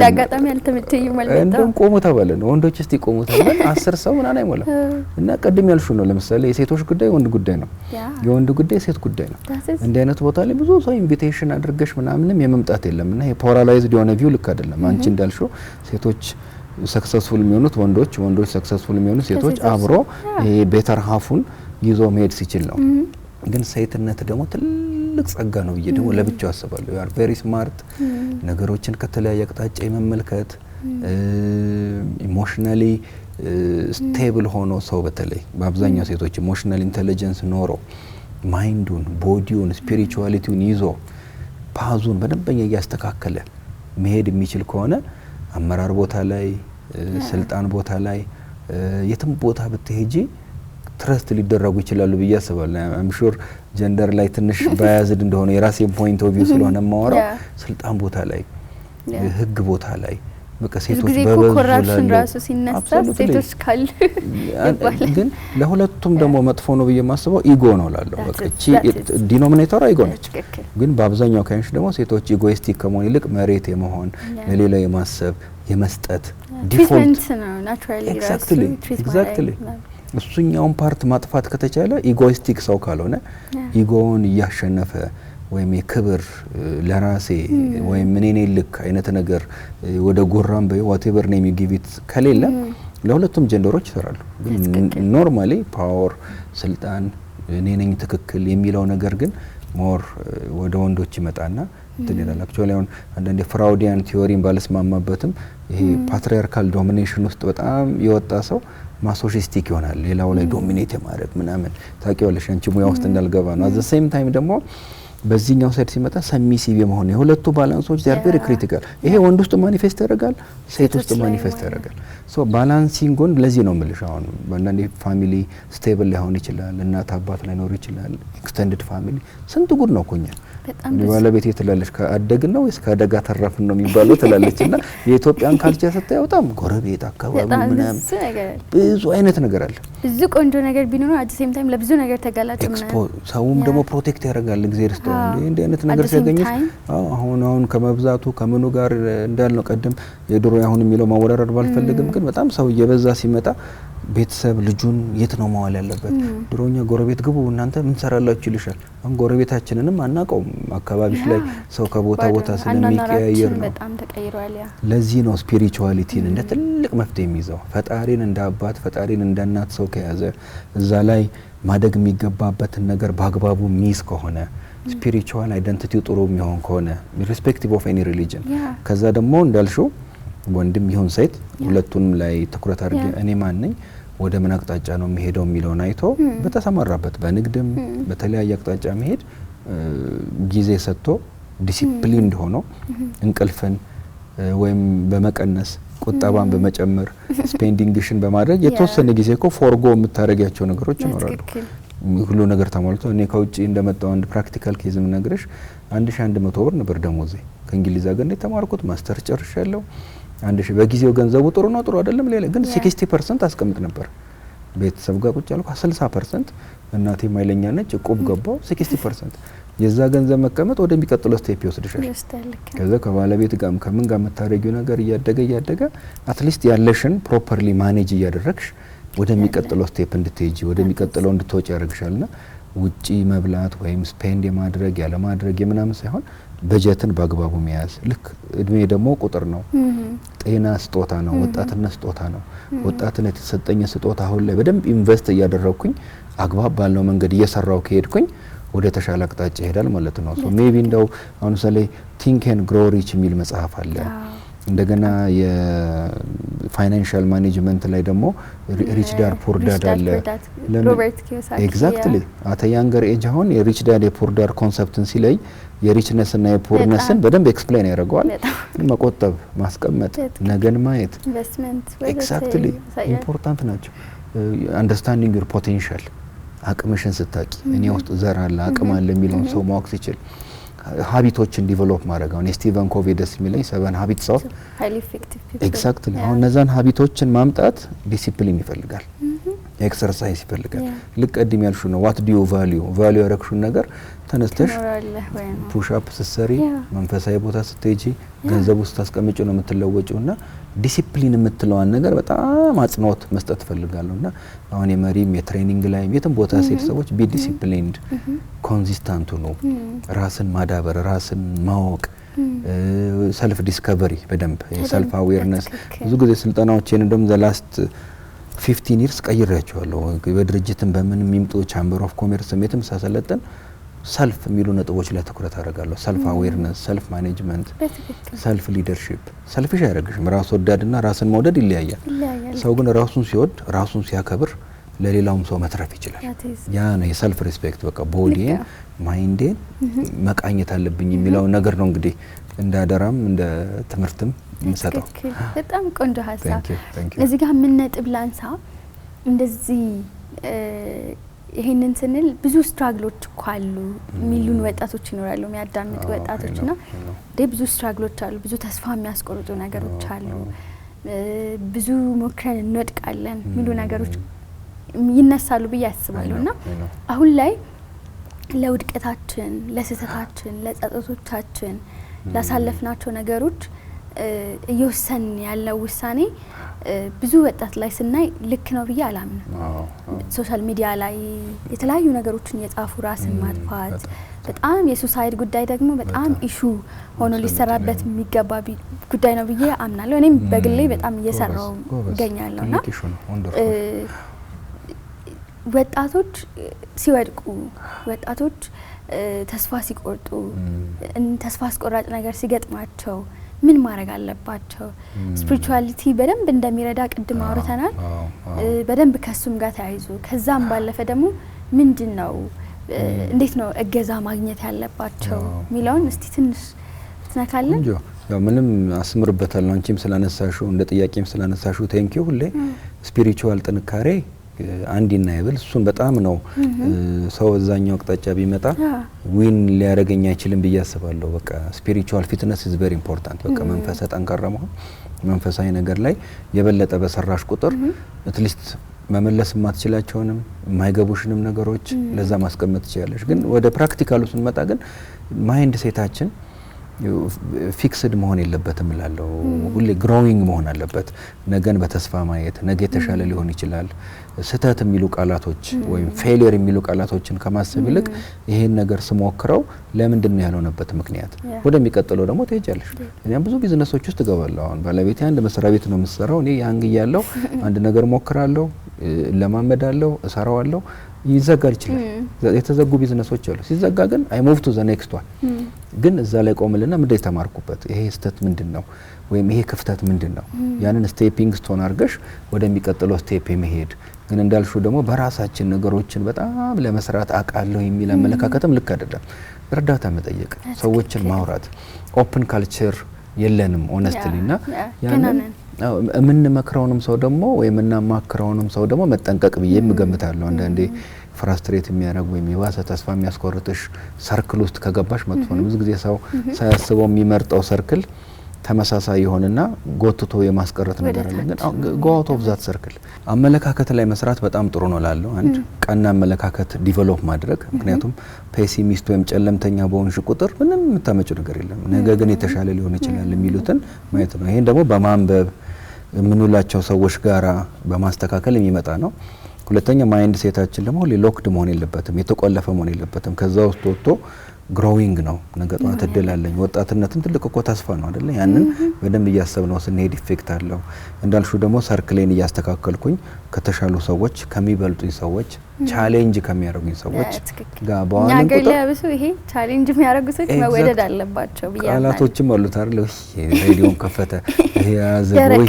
ዳጋጣሚ አልተመቸኝም ማለት ነው። እንደውም ቆሙ ተባለ ወንዶች እስቲ ቆሙ ተባለ 10 ሰው ምናምን አይሞላ እና ቀድም ያልሹ ነው ለምሳሌ የሴቶች ጉዳይ ወንድ ጉዳይ ነው የወንድ ጉዳይ ሴት ጉዳይ ነው። እንደ አይነት ቦታ ላይ ብዙ ሰው ኢንቪቴሽን አድርገሽ ምናምንም የመምጣት የለምና ይሄ ፖላራይዝድ የሆነ ቪው ልክ አይደለም። አንቺ እንዳልሽው ሴቶች ሰክሰስፉል የሚሆኑት ወንዶች ሰክሰስፉል የሚሆኑት ሴቶች አብሮ ይሄ ቤተር ሃፉን ይዞ መሄድ ሲችል ነው። ግን ሴትነት ደግሞ ትልቅ ጸጋ ነው ብዬ ደግሞ ለብቻው አስባለሁ። you are very smart ነገሮችን ከተለያየ አቅጣጫ የመመልከት ኢሞሽናሊ ስቴብል ሆኖ ሰው በተለይ በአብዛኛው ሴቶች ኢሞሽናል ኢንተለጀንስ ኖሮ ማይንዱን ቦዲውን ስፒሪቹዋሊቲውን ይዞ ፓዙን በደንበኛ እያስተካከለ መሄድ የሚችል ከሆነ አመራር ቦታ ላይ ስልጣን ቦታ ላይ የትም ቦታ ብትሄጂ ትረስት ሊደረጉ ይችላሉ ብዬ አስባለሁ። አም ሹር ጀንደር ላይ ትንሽ ባያዝድ እንደሆነ የራሴን ፖይንት ኦፍ ቪው ስለሆነ ማወራው ስልጣን ቦታ ላይ ህግ ቦታ ላይ በቃ ሴቶች በኮራፕሽን ራሱ ሲነሳ ሴቶች ካል ግን ለሁለቱም ደግሞ መጥፎ ነው ብዬ ማስበው ኢጎ ነው ላለው በቃ እቺ ዲኖሚኔተር ኢጎ ነች። ግን በአብዛኛው ካይንሽ ደግሞ ሴቶች ኢጎይስቲክ ከመሆን ይልቅ መሬት የመሆን ለሌላ የማሰብ የመስጠት ዲፎልት ነው ናቹራሊ ኤግዛክትሊ እሱኛውን ፓርት ማጥፋት ከተቻለ ኢጎይስቲክ ሰው ካልሆነ ኢጎውን እያሸነፈ ወይም የክብር ለራሴ ወይም እኔ ልክ አይነት ነገር ወደ ጎራም በይ whatever name you give it ከሌለ ለሁለቱም ጀንደሮች ይሰራሉ። ግን ኖርማሊ ፓወር ስልጣን እኔ ነኝ ትክክል የሚለው ነገር ግን ሞር ወደ ወንዶች ይመጣና ትልላል። አክቹአሊ አሁን አንዳንድ ፍራውዲያን ቲዮሪን ባለስማማበትም ይሄ ፓትሪያርካል ዶሚኔሽን ውስጥ በጣም የወጣ ሰው ማሶቺስቲክ ይሆናል። ሌላው ላይ ዶሚኔት የማድረግ ምናምን ታውቂዋለሽ አንቺ ሙያ ውስጥ እንዳልገባ ነው። at the same time ደግሞ በዚህኛው ሳይድ ሲመጣ ሰሚሲቭ የመሆን የሁለቱ ባላንሶች ዛር ቬሪ ክሪቲካል። ይሄ ወንድ ውስጥ ማኒፌስት ያደርጋል፣ ሴት ውስጥ ማኒፌስት ያደርጋል። ሶ ባላንሲንጉን ለዚህ ነው የምልሽ። አሁን በእናንተ ፋሚሊ ስቴብል ላይሆን ይችላል፣ እናት አባት ላይኖር ይችላል፣ ኤክስቴንድድ ፋሚሊ ስንት ጉድ ነው ኮኛ ባለቤት ትላለች ከአደግን ነው ወይስ ከአደጋ ተረፍን ነው የሚባለው ትላለች። እና የኢትዮጵያን ካልቸር ስታየው በጣም ጎረቤት አካባቢ ምናምን ብዙ አይነት ነገር አለ። ብዙ ቆንጆ ነገር ቢኖር አት ሴም ታይም ለብዙ ነገር ተጋላጭ ሰውም ደግሞ ፕሮቴክት ያደርጋል። እግዚአብሔር ይስጠው እንደ አይነት ነገር ሲያገኙት አሁን ከመብዛቱ ከምኑ ጋር እንዳልነው ቀደም የድሮ ያሁን የሚለው ማወራረድ ባልፈልግም ግን በጣም ሰው እየበዛ ሲመጣ ቤተሰብ ልጁን የት ነው መዋል ያለበት? ድሮኛ ጎረቤት ግቡ እናንተ ምን ሰራላችሁ ይልሻል። አሁን ጎረቤታችንንም አናውቀውም። አካባቢሽ ላይ ሰው ከቦታ ቦታ ስለሚቀያየር ነው በጣም ተቀይሯል። ያ ለዚህ ነው ስፒሪቹዋሊቲን እንደ ትልቅ መፍትሄ የሚይዘው። ፈጣሪን እንደ አባት ፈጣሪን እንደ እናት ሰው ከያዘ እዛ ላይ ማደግ የሚገባበትን ነገር በአግባቡ ሚይዝ ከሆነ ስፒሪቹዋል አይደንቲቲው ጥሩ የሚሆን ከሆነ ኢሬስፔክቲቭ ኦፍ ኤኒ ሪሊጅን ከዛ ደግሞ እንዳልሽው ወንድም ይሁን ሴት ሁለቱንም ላይ ትኩረት አድርጌ እኔ ማን ነኝ ወደ ምን አቅጣጫ ነው የሚሄደው የሚለውን አይቶ በተሰማራበት በንግድም በተለያየ አቅጣጫ መሄድ ጊዜ ሰጥቶ ዲሲፕሊንድ ሆኖ እንቅልፍን ወይም በመቀነስ ቁጠባን በመጨመር ስፔንዲንግሽን በማድረግ የተወሰነ ጊዜ እኮ ፎርጎ የምታረጋቸው ነገሮች ይኖራሉ። ሁሉ ነገር ተሟልቶ እኔ ከውጪ እንደመጣው አንድ ፕራክቲካል ኬዝም ነግረሽ 1100 ብር ነበር ደሞዜ ከእንግሊዝ ሀገር ነው የተማርኩት። ማስተር ጨርሻለሁ። በጊዜው ገንዘቡ ጥሩ ነው ጥሩ አይደለም ሌላ ግን 60% አስቀምጥ ነበር። ቤተሰብ ጋር ቁጭ ያልኩ 60% እናቴ ማይለኛ ነች እቁብ ገባው 60% የዛ ገንዘብ መቀመጥ ወደሚቀጥለው ስቴፕ ይወስድሻል። ከዛ ከባለቤት ጋር ከምን ጋር መታረጊው ነገር እያደገ አትሊስት ያለሽን ፕሮፐርሊ ማኔጅ እያደረግሽ ወደሚቀጥለው ስቴፕ እንድትሄጂ ወደሚቀጥለው እንድትወጪ ያደርግሻልና ውጪ መብላት ወይም ስፔንድ የማድረግ ያለ ማድረግ የምናምን ሳይሆን በጀትን በአግባቡ መያዝ። ልክ እድሜ ደግሞ ቁጥር ነው። ጤና ስጦታ ነው። ወጣትነት ስጦታ ነው። ወጣትነት የተሰጠኝ ስጦታ አሁን ላይ በደንብ ኢንቨስት እያደረኩኝ አግባብ ባለው መንገድ እየሰራው ከሄድኩኝ ወደ ተሻለ አቅጣጫ ይሄዳል ማለት ነው። ሶ ሜቢ እንደው አሁን ሰለ ቲንክ ኤንድ ግሮ ሪች የሚል መጽሐፍ አለ። እንደገና የፋይናንሻል ማኔጅመንት ላይ ደግሞ ሪች ዳድ ፑር ዳድ አለ። ሮበርት ኪዮሳኪ ኤግዛክትሊ አተ ያንገር ኤጅ አሁን የሪች ዳድ የፑር ዳድ ኮንሰፕትን ሲለይ የሪችነስ እና የፑርነስን በደንብ ኤክስፕሌን ያደርገዋል። መቆጠብ፣ ማስቀመጥ፣ ነገን ማየት ኢንቨስትመንት ኤግዛክትሊ ኢምፖርታንት ናቸው። አንደርስታንዲንግ ዩር ፖቴንሻል አቅምሽን ስታቂ እኔ ውስጥ ዘር አለ አቅም አለ የሚለውን ሰው ማወቅ ሲችል ሀቢቶችን ዲቨሎፕ ማድረግ አሁን ስቲቨን ኮቪ ደስ የሚለኝ 7 ሃቢትስ ኦፍ ሃይሊ ኢፌክቲቭ ፒፕል ኤግዛክትሊ አሁን እነዛን ሀቢቶችን ማምጣት ዲሲፕሊን ይፈልጋል፣ ኤክሰርሳይዝ ይፈልጋል። ልክ ቀድም ያልሹ ነው ዋት ዱ ዩ ቫልዩ ያረክሹን ነገር ተነስተሽ ፑሽ አፕ ስትሰሪ መንፈሳዊ ቦታ ስትሄጂ ገንዘብ ውስጥ ታስቀምጪ ነው የምትለወጪውና ዲሲፕሊን የምትለዋን ነገር በጣም አጽንኦት መስጠት ፈልጋለሁና አሁን የመሪም የትሬኒንግ ላይ የትም ቦታ ሴት ሰዎች ቢ ዲሲፕሊንድ ኮንሲስታንት ነው። ራስን ማዳበር ራስን ማወቅ ሰልፍ ዲስከቨሪ በደንብ ሰልፍ አዌርነስ ብዙ ጊዜ ስልጠናዎችን እንደም ዘ ላስት 15 years ቀይሬያቸዋለሁ። በድርጅትም በምን የሚምጡ ቻምበር ኦፍ ኮሜርስ ሜትም ሳሰለጠን ሰልፍ የሚሉ ነጥቦች ላይ ትኩረት አደርጋለሁ። ሰልፍ አዌርነስ፣ ሰልፍ ማኔጅመንት፣ ሰልፍ ሊደርሺፕ። ሰልፊሽ አያደርግሽም። ራስ ወዳድና ራስን መውደድ ይለያያል። ሰው ግን ራሱን ሲወድ ራሱን ሲያከብር ለሌላውም ሰው መትረፍ ይችላል። ያ ነው የሰልፍ ሪስፔክት። በቃ ቦዲዬን ማይንዴን መቃኘት አለብኝ የሚለው ነገር ነው እንግዲህ እንደ አደራም እንደ ትምህርትም እንሰጠው። በጣም ቆንጆ ሀሳብ። እዚህ ጋር ምን ነጥብ ላንሳ እንደዚህ ይሄንን ስንል ብዙ ስትራግሎች እኮ አሉ ሚሊዮን ወጣቶች ይኖራሉ የሚያዳምጡ ወጣቶችና ብዙ ስትራግሎች አሉ፣ ብዙ ተስፋ የሚያስቆርጡ ነገሮች አሉ፣ ብዙ ሞክረን እንወድቃለን ሚሉ ነገሮች ይነሳሉ ብዬ አስባለሁና አሁን ላይ ለውድቀታችን፣ ለስህተታችን፣ ለጸጸቶቻችን፣ ላሳለፍናቸው ነገሮች እየወሰን ያለው ውሳኔ ብዙ ወጣት ላይ ስናይ ልክ ነው ብዬ አላምንም። ሶሻል ሚዲያ ላይ የተለያዩ ነገሮችን የጻፉ ራስን ማጥፋት በጣም የሱሳይድ ጉዳይ ደግሞ በጣም ኢሹ ሆኖ ሊሰራበት የሚገባ ጉዳይ ነው ብዬ አምናለሁ። እኔም በግሌ በጣም እየሰራው እገኛለሁና ወጣቶች ሲወድቁ፣ ወጣቶች ተስፋ ሲቆርጡ፣ ተስፋ አስቆራጭ ነገር ሲገጥማቸው ምን ማድረግ አለባቸው? ስፒሪቹዋሊቲ በደንብ እንደሚረዳ ቅድም አውርተናል። በደንብ ከሱም ጋር ተያይዞ ከዛም ባለፈ ደግሞ ምንድነው እንዴት ነው እገዛ ማግኘት ያለባቸው ሚለውን እስቲ ትንሽ ትነካለን? ያው ምንም አስምርበታለሁ። አንቺም ስላነሳሽው እንደ ጥያቄም ስላነሳሽው ቴንኪው። ሁሌ ስፒሪቹዋል ጥንካሬ አንዲናይብል እሱን በጣም ነው ሰው እዛኛው አቅጣጫ ቢመጣ ዊን ሊያረገኝ አይችልም ብዬ አስባለሁ። በቃ ስፒሪቹዋል ፊትነስ ኢዝ ቬሪ ኢምፖርታንት። በቃ መንፈሰ ጠንካራ መሆን መንፈሳዊ ነገር ላይ የበለጠ በሰራሽ ቁጥር አትሊስት መመለስ ማትችላቸውንም የማይገቡሽንም ነገሮች ለዛ ማስቀመጥ ትችላለሽ። ግን ወደ ፕራክቲካሉ ስንመጣ ግን ማይንድ ሴታችን ፊክስድ መሆን የለበትም እላለሁ። ሁሌ ግሮዊንግ መሆን አለበት። ነገን በተስፋ ማየት ነገ የተሻለ ሊሆን ይችላል። ስህተት የሚሉ ቃላቶች ወይም ፌሊየር የሚሉ ቃላቶችን ከማሰብ ይልቅ ይሄን ነገር ስሞክረው ለምንድን ነው ያልሆነበት ምክንያት ወደሚቀጥለው ደግሞ ትሄጃለሽ። እኛም ብዙ ቢዝነሶች ውስጥ እገባለሁ። አሁን ባለቤቴ አንድ መስሪያ ቤት ነው የምትሰራው። እኔ ያንግ ያለው አንድ ነገር ሞክራለሁ፣ ለማመዳለሁ፣ እሰራዋለሁ፣ ይዘጋል ይችላል። የተዘጉ ቢዝነሶች አሉ። ሲዘጋ ግን አይ ሙቭ ቱ ዘ ኔክስት ዋን። ግን እዛ ላይ ቆምልና ምንድነው የተማርኩበት? ይሄ ስህተት ምንድነው ወይም ይሄ ክፍተት ምንድነው? ያንን ስቴፒንግ ስቶን አድርገሽ ወደሚቀጥለው ስቴፕ መሄድ። ግን እንዳልሽው ደግሞ በራሳችን ነገሮችን በጣም ለመስራት አቃለሁ የሚል አመለካከትም ልክ አይደለም። እርዳታ መጠየቅ፣ ሰዎችን ማውራት፣ ኦፕን ካልቸር የለንም ኦነስትሊና ያንን የምንመክረውንም ሰው ደግሞ ወይም እናማክረውንም ሰው ደግሞ መጠንቀቅ ብዬ እገምታለሁ። አንዳንዴ ፍራስትሬት የሚያደርግ ወይም የባሰ ተስፋ የሚያስቆርጥሽ ሰርክል ውስጥ ከገባሽ መጥፎ ነው። ብዙ ጊዜ ሰው ሳያስበው የሚመርጠው ሰርክል ተመሳሳይ የሆነና ጎትቶ የማስቀረት ነገር አለ። ግን go out of that circle አመለካከት ላይ መስራት በጣም ጥሩ ነው ላለው አንድ ቀና አመለካከት ዲቨሎፕ ማድረግ። ምክንያቱም ፔሲሚስት ወይም ጨለምተኛ በሆንሽ ቁጥር ምንም የምታመጪው ነገር የለም። ነገ ግን የተሻለ ሊሆን ይችላል የሚሉትን ማየት ነው። ይሄን ደግሞ በማንበብ የምንውላቸው ሰዎች ጋራ በማስተካከል የሚመጣ ነው። ሁለተኛ ማይንድ ሴታችን ደግሞ ሎክድ መሆን የለበትም፣ የተቆለፈ መሆን የለበትም። ከዛ ውስጥ ወጥቶ ግሮዊንግ ነው። ነገ ጧት እድላለኝ። ወጣትነትን ትልቅ እኮ ተስፋ ነው አይደለ? ያንን በደንብ እያሰብነው ስንሄድ ኢፌክት አለው። እንዳልሹ ደግሞ ሰርክሌን እያስተካከልኩኝ ከተሻሉ ሰዎች ከሚበልጡኝ ሰዎች ቻሌንጅ ከሚያደርጉኝ ሰዎች ጋር በዋናነት ነገር ያብሱ ይሄ ቻሌንጅ የሚያደርጉ ሰዎች መወደድ አለባቸው ብዬ ቃላቶችም አሉት አይደል? ሬዲዮን ከፈተ ይሄ ያዘ ወይ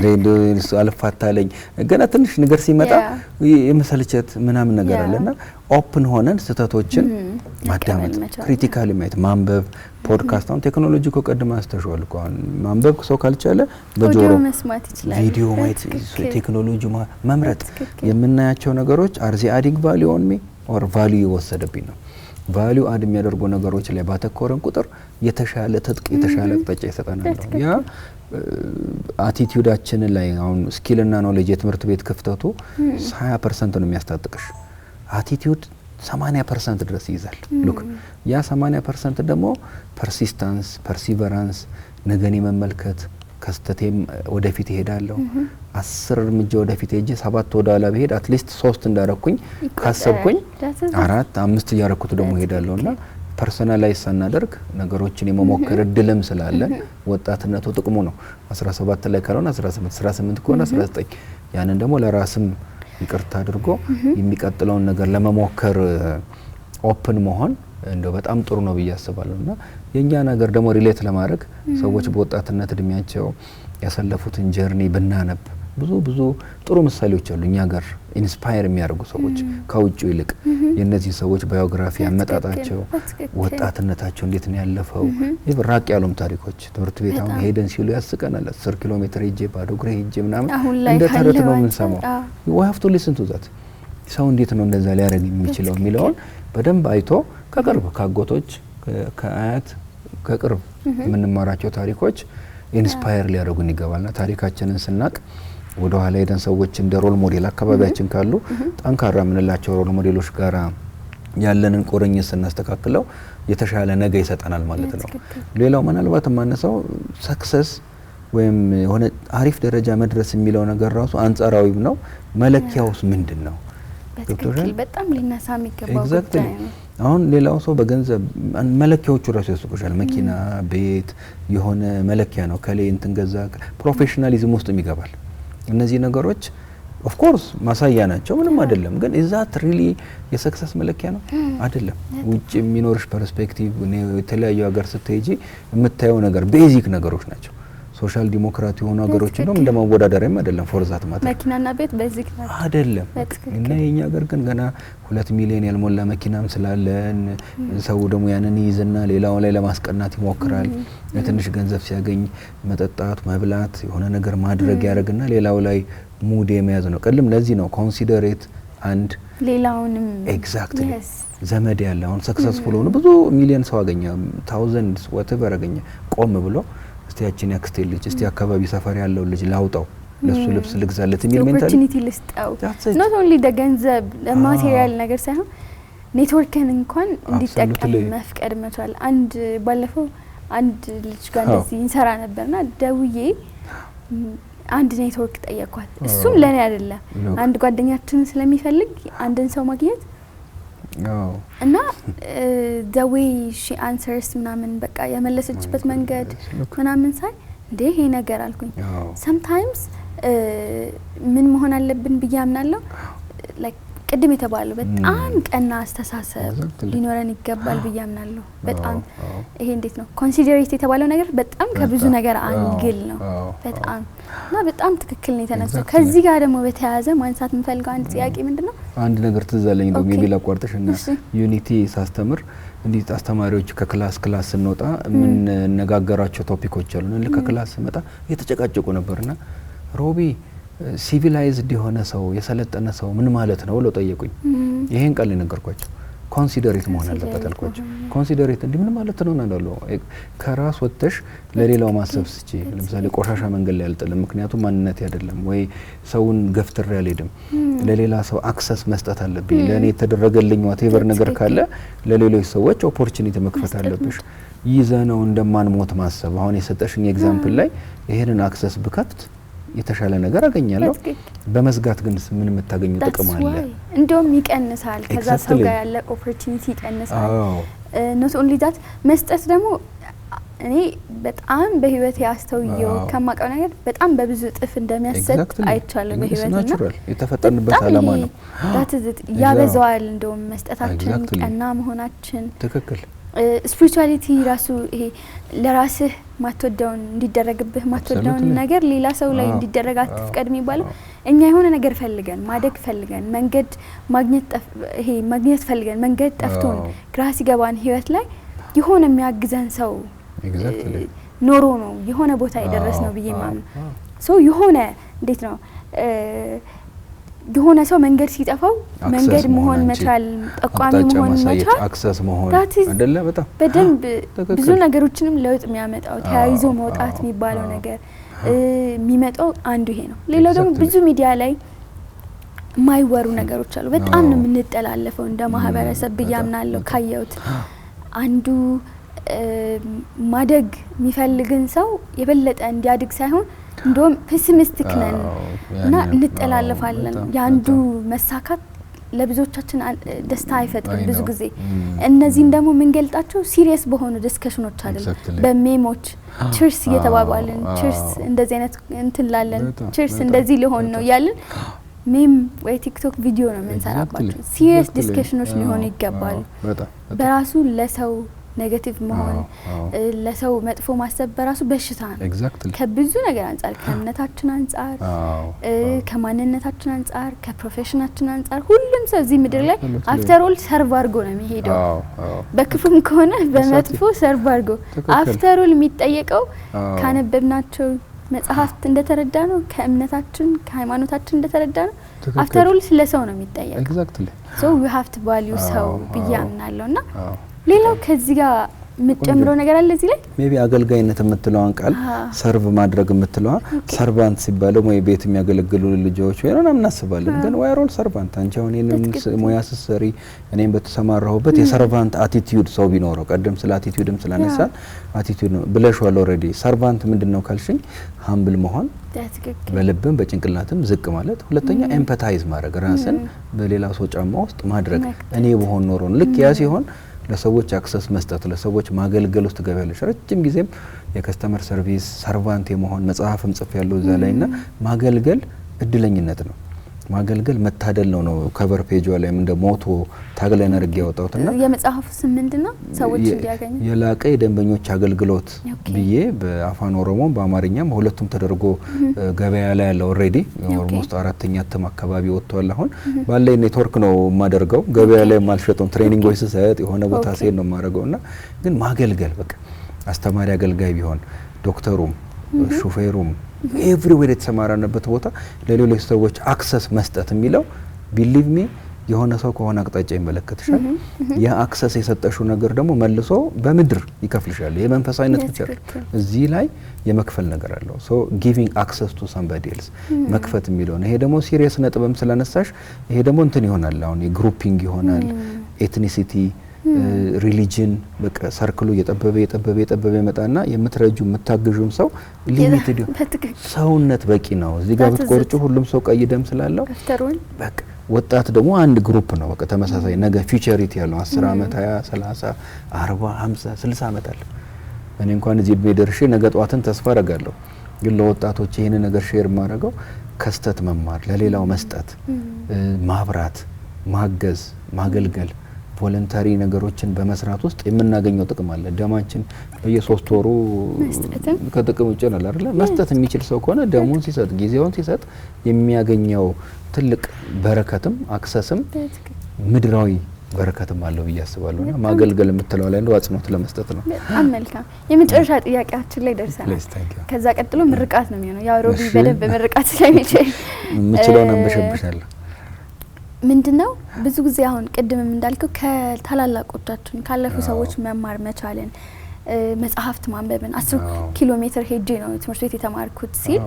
ሬዲዮ አልፋታለኝ ገና ትንሽ ነገር ሲመጣ የመሰልቸት ምናምን ነገር አለና ኦፕን ሆነን ስህተቶችን ማዳመጥ፣ ክሪቲካሊ ማየት፣ ማንበብ፣ ፖድካስት። አሁን ቴክኖሎጂ እኮ ቀድማ አስተሽዋል እኮ ማንበብ ሰው ካልቻለ በጆሮ መስማት ይችላል፣ ቪዲዮ ማየት፣ ቴክኖሎጂ መምረጥ። የምናያቸው ነገሮች አር ዚ አዲንግ ቫልዩ ኦን ሚ ኦር ቫልዩ የወሰደብኝ ነው። ቫልዩ አድ የሚያደርጉ ነገሮች ላይ ባተኮረን ቁጥር የተሻለ ትጥቅ የተሻለ አቅጣጫ ይሰጠናል። ያ አቲቲዩዳችን ላይ አሁን ስኪልና ኖሌጅ የትምህርት ቤት ክፍተቱ 20% ነው የሚያስታጥቅሽ። አቲቲዩድ 80% ድረስ ይይዛል። ሉክ ያ 80% ደግሞ ፐርሲስታንስ፣ ፐርሲቨራንስ፣ ነገን መመልከት፣ ከስተቴም ወደፊት ይሄዳለሁ 10 እርምጃ ወደፊት ሄጄ 7 ወደ ኋላ ብሄድ አትሊስት 3 እንዳረኩኝ ካሰብኩኝ 4 5 እያረኩት ደግሞ ሄዳለሁና ፐርሰናላይዝ ሳናደርግ ነገሮችን የመሞከር እድልም ስላለ ወጣትነቱ ጥቅሙ ነው። 17 ላይ ካልሆነ 18 ከሆነ 19 ያንን ደግሞ ለራስም ይቅርታ አድርጎ የሚቀጥለውን ነገር ለመሞከር ኦፕን መሆን እንደው በጣም ጥሩ ነው ብዬ አስባለሁና የኛ ነገር ደግሞ ሪሌት ለማድረግ ሰዎች በወጣትነት እድሜያቸው ያሳለፉትን ጀርኒ ብናነብ ብዙ ጥሩ ምሳሌዎች አሉ። እኛ ጋር ኢንስፓየር የሚያደርጉ ሰዎች ከውጭ ይልቅ የነዚህ ሰዎች ባዮግራፊ አመጣጣቸው፣ ወጣትነታቸው እንዴት ነው ያለፈው፣ ይብራቅ ያሉም ታሪኮች ትምህርት ቤት አሁን ሄደን ሲሉ ያስቀናል። 10 ኪሎ ሜትር ሄጄ ባዶ እግሬ ሄጄ ምናምን እንደ ተረት ነው የምንሰማው። we have to listen to that ሰው እንዴት ነው እንደዛ ሊያደርግ የሚችለው የሚለውን በደንብ አይቶ ከቅርብ ካጎቶች ከአያት ከቅርብ የምንማራቸው ታሪኮች ኢንስፓየር ሊያደርጉን ይገባልና ታሪካችንን ስናቅ ወደ ኋላ ሄደን ሰዎች እንደ ሮል ሞዴል አካባቢያችን ካሉ ጠንካራ ምንላቸው ሮል ሞዴሎች ጋራ ያለንን ቁርኝት ስናስተካክለው የተሻለ ነገ ይሰጠናል ማለት ነው። ሌላው ምናልባት ማነሳው ሰክሰስ ወይም የሆነ አሪፍ ደረጃ መድረስ የሚለው ነገር ራሱ አንጻራዊ ነው። መለኪያውስ ምንድነው? በጣም ሊነሳ የሚገባው ጉዳይ ነው። አሁን ሌላው ሰው በገንዘብ መለኪያዎቹ ራሱ ያስቆሻል። መኪና፣ ቤት የሆነ መለኪያ ነው። ከሌ እንትን ገዛ ፕሮፌሽናሊዝም ውስጥ ይገባል። እነዚህ ነገሮች ኦፍ ኮርስ ማሳያ ናቸው፣ ምንም አይደለም። ግን ኢዛት ሪሊ የሰክሰስ መለኪያ ነው አይደለም። ውጭ የሚኖርሽ ፐርስፔክቲቭ የተለያዩ ሀገር ስትሄጂ የምታየው ነገር ቤዚክ ነገሮች ናቸው። ሶሻል ዲሞክራት የሆኑ ሀገሮች እንደውም እንደማወዳደሪያም አይደለም ፎርዛት ማለት መኪናና ቤት በዚህ አይደለም። እና የኛ ሀገር ግን ገና 2 ሚሊዮን ያልሞላ መኪናም ስላለን ሰው ደግሞ ያንን ይዝና ሌላው ላይ ለማስቀናት ይሞክራል። ለትንሽ ገንዘብ ሲያገኝ መጠጣት፣ መብላት፣ የሆነ ነገር ማድረግ ያደርግና ሌላው ላይ ሙድ የመያዝ ነው። ቀልም ለዚህ ነው ኮንሲደሬት አንድ ሌላውንም ኤግዛክትሊ ዘመድ ያለ አሁን ሰክሰስፉል ሆኖ ብዙ ሚሊዮን ሰው አገኘ ታውዘንድስ whatever አገኘ ቆም ብሎ እስቲ ያቺን ያክስቴ ልጅ እስቲ አካባቢ ሰፈር ያለው ልጅ ላውጣው ለሱ ልብስ ልግዛለት የሚል ሜንታሊቲ ኦፖርቹኒቲ ልስጠው not only ለገንዘብ ለማቴሪያል ነገር ሳይሆን ኔትወርክን እንኳን እንዲጠቀም መፍቀድ መቻል። አንድ ባለፈው አንድ ልጅ ጋር እንደዚህ እንሰራ ነበርና ደውዬ አንድ ኔትወርክ ጠየቅኳት። እሱም ለኔ አይደለም አንድ ጓደኛችን ስለሚፈልግ አንድን ሰው ማግኘት እና the way she answers ምናምን በቃ የመለሰችበት መንገድ ምናምን ሳይ እንዴ ይሄ ነገር አልኩኝ። sometimes ምን መሆን አለብን ብዬ አምናለሁ like ቅድም የተባለው በጣም ቀና አስተሳሰብ ሊኖረን ይገባል ብዬ አምናለሁ። በጣም ይሄ እንዴት ነው ኮንሲደሬት የተባለው ነገር በጣም ከብዙ ነገር አንግል ነው በጣም እና በጣም ትክክል ነው የተነሳው። ከዚህ ጋር ደግሞ በተያያዘ ማንሳት የምፈልገው አንድ ጥያቄ ምንድነው አንድ ነገር ትዝ አለኝ ነው ሜቢ ላቋርጥሽና ዩኒቲ ሳስተምር እንዴት አስተማሪዎች ከክላስ ስንወጣ ምን ነጋገራቸው ቶፒኮች አሉ እና ከክላስ መጣ የተጨቃጨቁ ነበርና ሮቢ ሲቪላይዝድ የሆነ ሰው የሰለጠነ ሰው ምን ማለት ነው ብለው ጠየቁኝ። ይሄን ቃል ነገርኳቸው። ኮንሲደሬት መሆን አለበት አልኳቸው። ኮንሲደሬት እንዴ ምን ማለት ነው እናለው ከራስ ወጥተሽ ለሌላው ማሰብ ስጪ። ለምሳሌ ቆሻሻ መንገድ ላይ አልጥልም ምክንያቱም ማንነት አይደለም ወይ ሰውን ገፍትሬ አልሄድም። ለሌላ ሰው አክሰስ መስጠት አለብኝ። ለኔ የተደረገልኝ whatever ነገር ካለ ለሌሎች ሰዎች ኦፖርቹኒቲ መክፈት አለብሽ። ይዘነው እንደማንሞት ማሰብ። አሁን የሰጠሽኝ ኤግዛምፕል ላይ ይሄንን አክሰስ ብከፍት የተሻለ ነገር አገኛለሁ። በመዝጋት ግን ምን የምታገኙ ጥቅም አለ? እንደውም ይቀንሳል። ከዛ ሰው ጋር ያለ ኦፖርቹኒቲ ይቀንሳል። not only that መስጠት ደግሞ እኔ በጣም በህይወት ያስተውየው ከማቀው ነገር በጣም በብዙ ጥፍ እንደሚያሰጥ አይቻለሁ በህይወትና የተፈጠንበት አላማ ነው። ያበዛዋል እንደውም መስጠታችን ቀና መሆናችን ትክክል ስፒሪቹዋሊቲ ራሱ ይሄ ለራስህ ማትወደውን እንዲደረግብህ ማትወደውን ነገር ሌላ ሰው ላይ እንዲደረግ አትፍቀድ የሚባለው እኛ የሆነ ነገር ፈልገን ማደግ ፈልገን መንገድ ማግኘት ፈልገን መንገድ ጠፍቶን ግራ ሲገባን ህይወት ላይ የሆነ የሚያግዘን ሰው ኖሮ ነው የሆነ ቦታ የደረስነው ብዬ ማምነው ሶ የሆነ እንዴት ነው የሆነ ሰው መንገድ ሲጠፋው መንገድ መሆን መቻል ጠቋሚ መሆን መቻል አክሰስ መሆን አይደለ በጣም በደንብ ብዙ ነገሮችንም ለውጥ የሚያመጣው ተያይዞ መውጣት የሚባለው ነገር የሚመጣው አንዱ ይሄ ነው። ሌላው ደግሞ ብዙ ሚዲያ ላይ ማይወሩ ነገሮች አሉ። በጣም ነው የምንጠላለፈው እንደ ማህበረሰብ ብያምናለሁ። ካየሁት አንዱ ማደግ የሚፈልግን ሰው የበለጠ እንዲያድግ ሳይሆን እንደውም ፔሲሚስቲክ ነን እና እንጠላለፋለን። ያንዱ መሳካት ለብዙዎቻችን ደስታ አይፈጥርም ብዙ ጊዜ። እነዚህን ደግሞ የምንገልጣቸው ሲሪየስ በሆኑ ዲስከሽኖች አይደለም በሜሞች ቺርስ እየተባባልን ቺርስ እንደዚህ አይነት እንትን ላለን ቺርስ እንደዚህ ሊሆን ነው ያለን ሜም ወይ ቲክቶክ ቪዲዮ ነው የምንሰራባቸው። ሲሪየስ ዲስከሽኖች ሊሆኑ ይገባሉ። በራሱ ለሰው ኔጌቲቭ መሆን ለሰው መጥፎ ማሰብ በራሱ በሽታ ነው። ከብዙ ነገር አንፃር ከእምነታችን አንፃር ከማንነታችን አንፃር ከፕሮፌሽናችን አንፃር ሁሉም ሰው እዚህ ምድር ላይ አፍተር ኦል ሰርቭ አድርጎ ነው የሚሄደው። በክፉም ከሆነ በመጥፎ ሰርቭ አድርጎ አፍተር ኦል የሚጠየቀው ካነበብናቸው መጽሐፍት እንደተረዳ ነው ከእምነታችን ከሃይማኖታችን እንደተረዳ ነው አፍተር ኦል ስለ ሰው ነው የሚጠየቀው። ሶ ዊ ሃቭ ቱ ቫልዩ ሰው ብያምናለሁና ሌላው ከዚህ ጋር ምጨምረው ነገር አለ እዚህ ላይ ሜቢ አገልጋይነት የምትለዋን ቃል ሰርቭ ማድረግ የምትለዋ ሰርቫንት ሲባል ወይ ቤት የሚያገለግሉ ልጆች ወይ ነው እናስባለን። ግን ዋይ ሮል ሰርቫንት አንቺ አሁን እኔን ሞያ ስሰሪ እኔን በተሰማራሁበት የሰርቫንት አቲቲዩድ ሰው ቢኖረው ቀደም ስለ አቲቲዩድም ስላነሳን አቲቲዩድ ነው ብለሽዋል ኦሬዲ። ሰርቫንት ምንድነው ካልሽኝ ሃምብል መሆን በልብም በጭንቅላትም ዝቅ ማለት፣ ሁለተኛ ኤምፓታይዝ ማድረግ ራስን በሌላ ሰው ጫማ ውስጥ ማድረግ እኔ በሆን ኖሮ ልክ ያ ሲሆን ለሰዎች አክሰስ መስጠት ለሰዎች ማገልገል ውስጥ ገበያለሽ። ረጅም ጊዜም የከስተመር ሰርቪስ ሰርቫንት የመሆን መጽሐፍም ጽፍ ያለው እዛ ላይና ማገልገል እድለኝነት ነው። ማገልገል መታደል ነው ከቨር ፔጇ ላይ እንደ ሞቶ ታግለን አድርጌ ያወጣሁትና የመጽሐፉ ስም ምንድነው? ሰዎች እንዲያገኙ የላቀ የደንበኞች አገልግሎት ብዬ በአፋን ኦሮሞም በአማርኛም ሁለቱም ተደርጎ ገበያ ላይ ያለው ኦሬዲ ኦልሞስት አራተኛ እትም አካባቢ ወጥቷል። አሁን ባለኝ ኔትወርክ ነው የማደርገው። ገበያ ላይ ማልሸጠው ትሬኒንግ ወይስ ሰጥ የሆነ ቦታ ሲሄድ ነው የማደርገውና ግን ማገልገል በቃ አስተማሪ አገልጋይ ቢሆን ዶክተሩም ሹፌሩም ኤቭሪዌር የተሰማራነበት ቦታ ለሌሎች ሰዎች አክሰስ መስጠት የሚለው ቢሊቭ ሚ የሆነ ሰው ከሆነ አቅጣጫ ይመለከትሻል። ያ አክሰስ የሰጠሽው ነገር ደግሞ መልሶ በምድር ይከፍልሻል። የመንፈሳዊነት ብቻ እዚህ ላይ የመክፈል ነገር አለው። ሶ ጊቪንግ አክሰስ ቱ somebody else መክፈት የሚለው ነው። ይሄ ደግሞ ሲሪየስ ነጥብም ስለነሳሽ ይሄ ደግሞ እንትን ይሆናል። አሁን የግሩፒንግ ይሆናል ኤትኒሲቲ ሪሊጅን በቃ ሰርክሉ የጠበበ ይመጣና የምትረጁ የምታግዡም ሰው ሊሚትድ ሰውነት በቂ ነው። እዚህ ጋር ብትቆርጩ ሁሉም ሰው ቀይ ደም ስላለው በቃ ወጣት ደግሞ አንድ ግሩፕ ነው። በቃ ተመሳሳይ ነገ ፊውቸሪቲ ያለው 10 አመት 20 30 40 50 60 አመት አለ። እኔ እንኳን እዚህ እድሜ ደርሼ ነገ ጧትን ተስፋ አደርጋለሁ። ግን ለወጣቶች ይሄን ነገር ሼር ማድረገው ከስተት መማር፣ ለሌላው መስጠት፣ ማብራት፣ ማገዝ፣ ማገልገል ቮለንታሪ ነገሮችን በመስራት ውስጥ የምናገኘው ጥቅም አለ። ደማችን በየ3 ወሩ ከጥቅም ውጭ ነው አይደል? መስጠት የሚችል ሰው ከሆነ ደሙን ሲሰጥ ጊዜውን ሲሰጥ የሚያገኘው ትልቅ በረከትም አክሰስም ምድራዊ በረከትም አለው ብዬ አስባለሁና ማገልገል የምትለው ላይ ነው አጽንኦት ለመስጠት ነው። በጣም መልካም። የመጨረሻ ጥያቄያችን ላይ ደርሰናል። ከዛ ቀጥሎ ምርቃት ነው የሚሆነው። ያው ሮቢ በደንብ ምርቃት ስለሚችል የምችለውን አንበሸብሻለሁ። ምንድነው ብዙ ጊዜ አሁን ቅድምም እንዳልከው ከታላላቆቻችን ካለፉ ሰዎች መማር መቻልን መጽሐፍት ማንበብን 10 ኪሎ ሜትር ሄጄ ነው ትምህርት ቤት የተማርኩት ሲል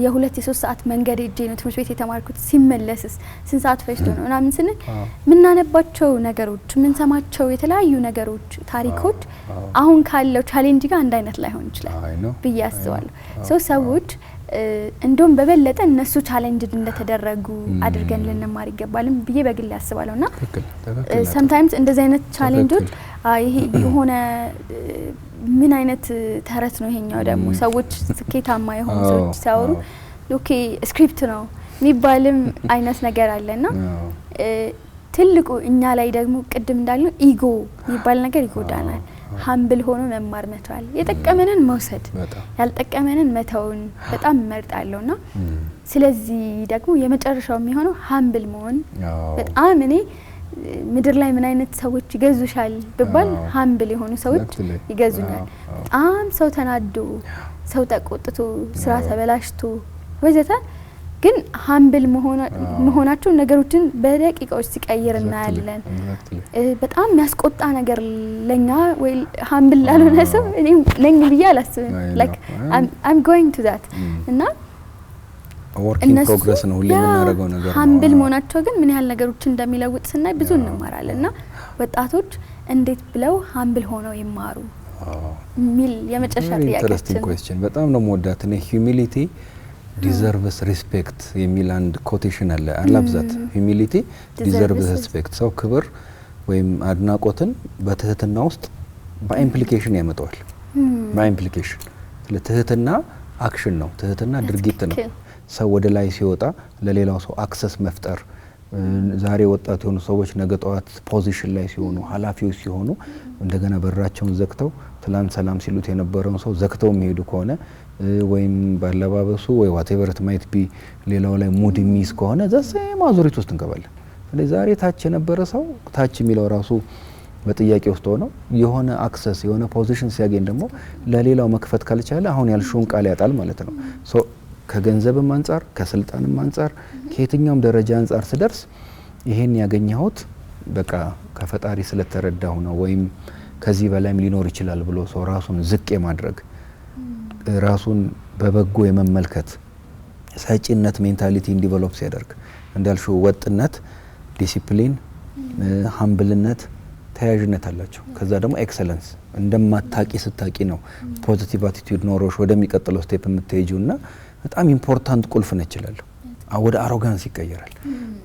የ2-3 ሰዓት መንገድ ሄጄ ነው ትምህርት ቤት የተማርኩት ሲመለስስ ስንት ሰዓት ፈጅቶ ነው ምናምን ስንል ምናነባቸው ነገሮች ምንሰማቸው የተለያዩ ነገሮች ታሪኮች አሁን ካለው ቻሌንጅ ጋር አንድ አይነት ላይሆን ይችላል ብዬ አስባለሁ። ሰዎች እንደውም በበለጠ እነሱ ቻሌንጅድ እንደተደረጉ አድርገን ልንማር ይገባልም ብዬ በግል ያስባለውና sometimes እንደዚህ አይነት ቻሌንጆች ይሄ የሆነ ምን አይነት ተረት ነው ይሄኛው ደግሞ ሰዎች ስኬታማ የሆኑ ሰዎች ሲያወሩ ኦኬ ስክሪፕት ነው የሚባልም አይነት ነገር አለና ትልቁ እኛ ላይ ደግሞ ቅድም እንዳልነው ኢጎ የሚባል ነገር ይጎዳናል። ሀምብል ሆኖ መማር መቻል፣ የጠቀመንን መውሰድ፣ ያልጠቀመንን መተውን በጣም እመርጣለሁና ስለዚህ ደግሞ የመጨረሻው የሚሆነው ሀምብል መሆን በጣም እኔ ምድር ላይ ምን አይነት ሰዎች ይገዙሻል ብባል ሀምብል የሆኑ ሰዎች ይገዙኛል። በጣም ሰው ተናዶ ሰው ተቆጥቶ ስራ ተበላሽቶ ወዘተ ግን ሀምብል መሆናቸው ነገሮችን በደቂቃዎች ሲቀይር እናያለን። በጣም የሚያስቆጣ ነገር ለኛ ወይ ሀምብል ላልሆነ ሰው እኔ ነኝ ብዬ አላስብም። like I'm going to that እና ወርኪንግ ፕሮግረስ ነው ሁሌ የምናደርገው ነገር ነው። ሀምብል መሆናቸው ግን ምን ያህል ነገሮችን እንደሚለውጥ ስናይ ብዙ እንማራለንና ወጣቶች እንዴት ብለው ሀምብል ሆነው ይማሩ ሚል የመጨረሻ ጥያቄ ኢንተረስቲንግ ኩዌስቸን በጣም ነው የምወዳት እኔ humility deserves respect የሚል አንድ ኮቴሽን አለ። አላብዛት humility deserves respect ሰው ክብር ወይም አድናቆትን በትህትና ውስጥ በኢምፕሊኬሽን ያመጣዋል። በኢምፕሊኬሽን ለትህትና አክሽን ነው። ትህትና ድርጊት ነው። ሰው ወደ ላይ ሲወጣ ለሌላው ሰው አክሰስ መፍጠር ዛሬ ወጣት የሆኑ ሰዎች ነገ ጧት ፖዚሽን ላይ ሲሆኑ ኃላፊዎች ሲሆኑ እንደገና በራቸውን ዘግተው ትላንት ሰላም ሲሉት የነበረውን ሰው ዘግተው የሚሄዱ ከሆነ ወይም ባለባበሱ ወይ whatever it might be ሌላው ላይ ሙድ ሚስ ከሆነ ዘሰማ ዙሪት ውስጥ እንገባለን። ስለዚህ ዛሬ ታች የነበረ ሰው ታች የሚለው ራሱ በጥያቄ ውስጥ ሆኖ የሆነ አክሰስ የሆነ ፖዚሽን ሲያገኝ ደግሞ ለሌላው መክፈት ካልቻለ አሁን ያልሽውን ቃል ያጣል ማለት ነው። ሶ ከገንዘብም አንፃር ከስልጣንም አንፃር ከየትኛውም ደረጃ አንፃር ስደርስ ይሄን ያገኘሁት በቃ ከፈጣሪ ስለተረዳሁ ነው ወይም ከዚህ በላይም ሊኖር ይችላል ብሎ ሰው ራሱን ዝቅ የማድረግ ራሱን በበጎ የመመልከት ሰጪነት ሜንታሊቲ ዲቨሎፕ ሲያደርግ እንዳልሽው ወጥነት፣ ዲሲፕሊን፣ ሀምብልነት ተያያዥነት አላቸው። ከዛ ደግሞ ኤክሰለንስ እንደማታቂ ስታቂ ነው ፖዚቲቭ አቲቲዩድ ኖሮሽ ወደሚቀጥለው ስቴፕ የምትሄጂውና በጣም ኢምፖርታንት ቁልፍ ነች ይላል። ወደ አሮጋንስ ይቀየራል፣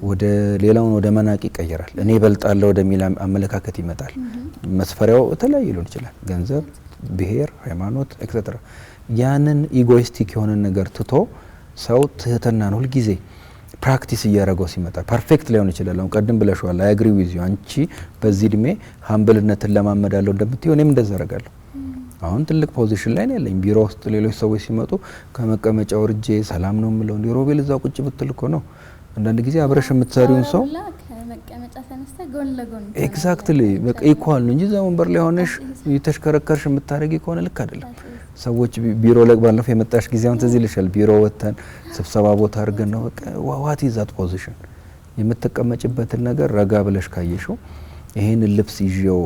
ወደ ሌላውን ወደ መናቅ ይቀየራል። እኔ በልጣለሁ ወደሚል አመለካከት ይመጣል። መስፈሪያው የተለያየ ሊሆን ይችላል፣ ገንዘብ፣ ብሔር፣ ሃይማኖት ኤክሴትራ። ያንን ኢጎይስቲክ የሆነ ነገር ትቶ ሰው ትህትናን ሁልጊዜ ፕራክቲስ እያደረገው ሲመጣ ፐርፌክት ላይሆን ይችላል። አሁን ቀደም ብለሽዋል። አይ አግሪ ዊዝ ዩ። አንቺ በዚህ እድሜ ሀምብልነትን ለማመዳለው እንደምትይው እኔም እንደዛ አደርጋለሁ። አሁን ትልቅ ፖዚሽን ላይ ነው ያለኝ። ቢሮ ውስጥ ሌሎች ሰዎች ሲመጡ ከመቀመጫ ወርጄ ሰላም ነው የምለው። እንዲ ሮቤል እዛው ቁጭ ብትል እኮ ነው። አንዳንድ ጊዜ አብረሽ የምትሰሪውን ሰው ከመቀመጫ ተነስተ ጎን ለጎን ኤግዛክትሊ በቃ ኢኳል ነው እንጂ እዛ ወንበር ላይ ሆነሽ የተሽከረከርሽ የምታረጊ ከሆነ ልክ አይደለም። ሰዎች ቢሮ ላይ ባለፈው የመጣሽ ጊዜ አሁን ትዝ ይልሻል። ቢሮ ወተን ስብሰባ ቦታ አድርገን ነው በቃ ዋት ኢዝ ዛት ፖዚሽን የምትቀመጭበትን ነገር ረጋ ብለሽ ካየሽው ይሄን ልብስ ይዤው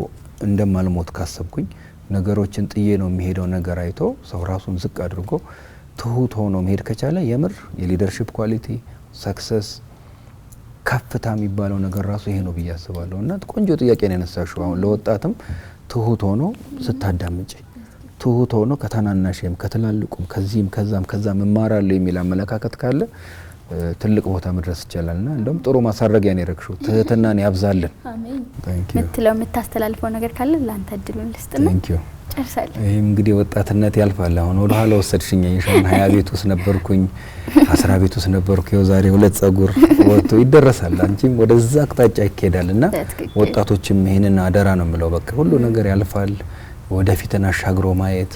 እንደማልሞት ካሰብኩኝ ነገሮችን ጥዬ ነው የሚሄደው ነገር አይቶ ሰው ራሱን ዝቅ አድርጎ ትሁት ሆኖ መሄድ ከቻለ የምር የሊደርሺፕ ኳሊቲ ሰክሰስ ከፍታ የሚባለው ነገር ራሱ ይሄ ነው ብዬ አስባለሁ። እና ቆንጆ ጥያቄ ነው ያነሳሽው። አሁን ለወጣትም ትሁት ሆኖ ስታዳምጪ ትሁት ሆኖ ከተናናሽም ከትላልቁም ከዚህም ከዛም እማራለሁ የሚል አመለካከት ካለ ትልቅ ቦታ መድረስ ይቻላልና እንደውም ጥሩ ማሳረጊያ ነው ያረክሽው። ትህትናን ያብዛልን። አሜን። ምትለው የምታስተላልፈው ነገር ካለ ላንተ እድሉን ልስጥና ታንክ ዩ። ጨርሳለሁ። ይሄም እንግዲህ ወጣትነት ያልፋል። አሁን ወደ ኋላ ወሰድሽኝ። የሻን 20 ቤት ውስጥ ነበርኩኝ፣ 10 ቤት ውስጥ ነበርኩ። ይኸው ዛሬ 2 ጸጉር ወጥቶ ይደረሳል። አንቺም ወደዛ አቅጣጫ ይኬዳልና ወጣቶችም ይሄንን አደራ ነው የምለው። በቃ ሁሉ ነገር ያልፋል። ወደፊትን አሻግሮ ማየት፣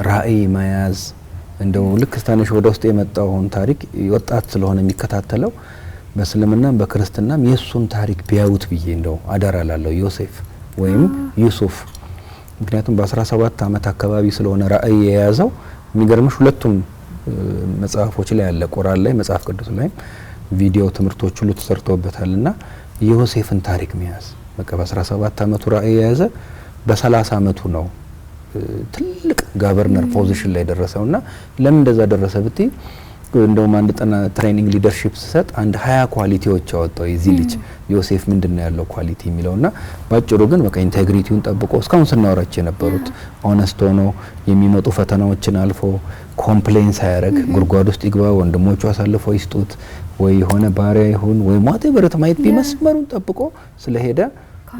ራዕይ መያዝ እንደው ልክ ስታነሽ ወደ ውስጥ የመጣውን ታሪክ ወጣት ስለሆነ የሚከታተለው በእስልምናም በክርስትናም የሱን ታሪክ ቢያዩት ብዬ እንደው አደራ ላለው ዮሴፍ ወይም ዩሱፍ። ምክንያቱም በ17 አመት አካባቢ ስለሆነ ራዕይ የያዘው የሚገርምሽ ሁለቱም መጽሐፎች ላይ ያለ ቁርአን ላይ መጽሐፍ ቅዱስ ላይ ቪዲዮ ትምህርቶች ሁሉ ተሰርተውበታልና የዮሴፍን ታሪክ መያዝ በቃ በ17 አመቱ ራዕይ የያዘ በ30 አመቱ ነው ትልቅ ጋቨርነር ፖዚሽን ላይ ደረሰውና ለምን እንደዛ ደረሰ ብትይ እንደውም አንድ ጠና ትሬኒንግ ሊደርሺፕ ሰጥ አንድ 20 ኳሊቲዎች አወጣው የዚህ ልጅ ዮሴፍ ምንድነው ያለው ኳሊቲ የሚለውና ባጭሩ ግን በቃ ኢንቴግሪቲውን ጠብቆ እስካሁን ስናወራች የነበሩት ኦነስት ሆኖ የሚመጡ ፈተናዎችን አልፎ ኮምፕሌንስ ሳያረግ ጉርጓድ ውስጥ ይግባ ወንድሞቹ አሳልፈው ይስጡት ወይ የሆነ ባሪያ ይሁን ወይ ማቴበረት ማይት ቢመስመሩን ጠብቆ ስለሄደ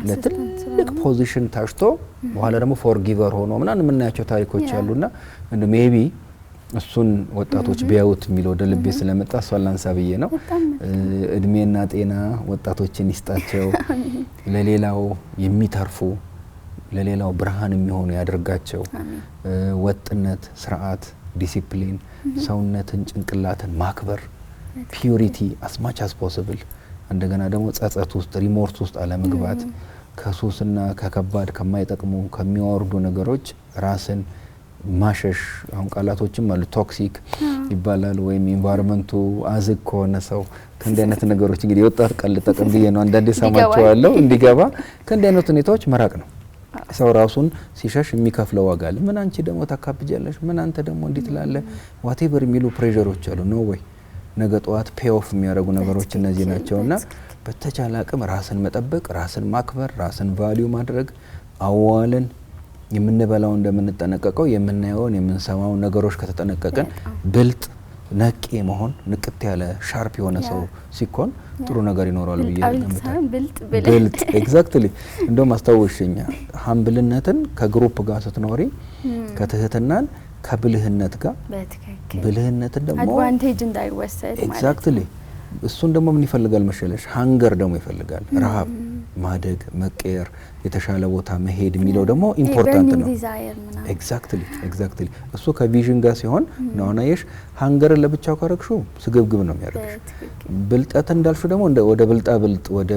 ለትልቅ ፖዚሽን ታሽቶ በኋላ ደግሞ ፎርጊቨር ሆኖ ምናምን የምናያቸው ታሪኮች አሉና እንደ ሜቢ እሱን ወጣቶች ቢያዩት የሚለው ወደ ልቤ ስለመጣ እሷን ላንሳ ብዬ ነው። እድሜና ጤና ወጣቶችን ይስጣቸው፣ ለሌላው የሚተርፉ ለሌላው ብርሃን የሚሆኑ ያድርጋቸው። ወጥነት፣ ስርዓት፣ ዲሲፕሊን፣ ሰውነትን ጭንቅላትን ማክበር፣ ፒዩሪቲ as much as possible እንደገና ደግሞ ጸጸት ውስጥ ሪሞርስ ውስጥ አለመግባት ከሱስና ከከባድ ከማይጠቅሙ ከሚወርዱ ነገሮች ራስን ማሸሽ። አሁን ቃላቶችም አሉ ቶክሲክ ይባላል ወይም ኢንቫይሮንመንቱ አዝግ ከሆነ ሰው ከእንዲህ አይነት ነገሮች እንግዲህ ወጣት ቀል ተጠቅም ብዬ ነው አንዳንዴ ሰማቸዋለሁ እንዲገባ ከእንዲህ አይነት ሁኔታዎች መራቅ ነው። ሰው ራሱን ሲሸሽ የሚከፍለው ዋጋ አለ። ምን አንቺ ደግሞ ታካብጃለሽ፣ ምን አንተ ደግሞ እንዲህ ትላለህ ዋቴቨር የሚሉ ፕሬሸሮች አሉ። ኖ ወይ ነገ ጠዋት ፔይ ኦፍ የሚያደርጉ ነገሮች እነዚህ ናቸውና በተቻለ አቅም ራስን መጠበቅ፣ ራስን ማክበር፣ ራስን ቫልዩ ማድረግ አዋልን የምንበላው እንደምንጠነቀቀው የምናየውን የምንሰማውን ነገሮች ከተጠነቀቀን ብልጥ ነቂ መሆን ንቅት ያለ ሻርፕ የሆነ ሰው ሲኮን ጥሩ ነገር ይኖራል ብዬ ገምታለሁ። ብልጥ ኤግዛክትሊ እንደውም አስታውሽኛ ሀምብልነትን ከግሩፕ ጋር ስትኖሪ ከትህትናን ከብልህነት ጋር ብልህነትን ደግሞ አድቫንቴጅ እንዳይወሰድ ማለት ኤግዛክትሊ እሱን ደግሞ ምን ይፈልጋል መሸለሽ ሃንገር ደግሞ ይፈልጋል ረሃብ ማደግ መቀየር የተሻለ ቦታ መሄድ የሚለው ደግሞ ኢምፖርታንት ነው። ኤግዛክትሊ እሱ ከቪዥን ጋር ሲሆን ነውናየሽ ሃንገር ለብቻው ካረክሹ ስግብግብ ነው የሚያደርግሽ። ብልጠት እንዳልሹ ደግሞ ወደ ብልጣ ብልጥ ወደ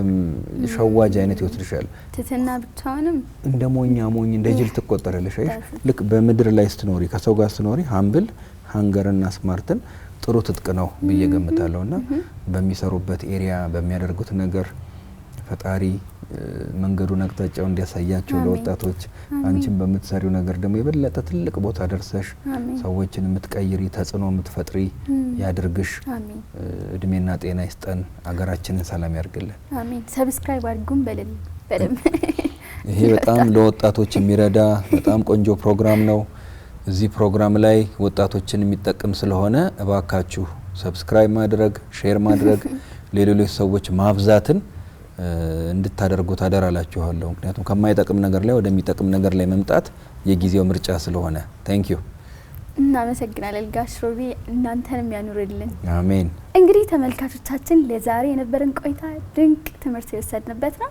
ሸዋጅ አይነት ይወስድሻል። ትትና ብቻውንም እንደ ሞኝ እንደ ጅል ትቆጠራለሽ። አይሽ ልክ በምድር ላይ ስትኖሪ ከሰው ጋር ስትኖሪ ሃምብል ሃንገርና ስማርትን ጥሩ ትጥቅ ነው ብዬ ገምታለሁና በሚሰሩበት ኤሪያ በሚያደርጉት ነገር ፈጣሪ መንገዱን አቅጣጫው እንዲያሳያቸው ለወጣቶች አንቺም በምትሰሪው ነገር ደግሞ የበለጠ ትልቅ ቦታ ደርሰሽ ሰዎችን የምትቀይሪ ተጽዕኖ የምትፈጥሪ ያድርግሽ። እድሜና ጤና ይስጠን። አገራችንን ሰላም ያርግልን። አሜን። ሰብስክራይብ አድርጉን በደም ይሄ በጣም ለወጣቶች የሚረዳ በጣም ቆንጆ ፕሮግራም ነው። እዚህ ፕሮግራም ላይ ወጣቶችን የሚጠቅም ስለሆነ እባካችሁ ሰብስክራይብ ማድረግ ሼር ማድረግ ለሌሎች ሰዎች ማብዛትን እንድታደርጉት አደራላችኋለሁ። ምክንያቱም ከማይጠቅም ነገር ላይ ወደሚጠቅም ነገር ላይ መምጣት የጊዜው ምርጫ ስለሆነ ታንክ ዩ እናመሰግናለን ጋሽ ሮቢ፣ እናንተንም ያኑርልን። አሜን። እንግዲህ ተመልካቾቻችን ለዛሬ የነበረን ቆይታ ድንቅ ትምህርት የወሰድንበት ነው።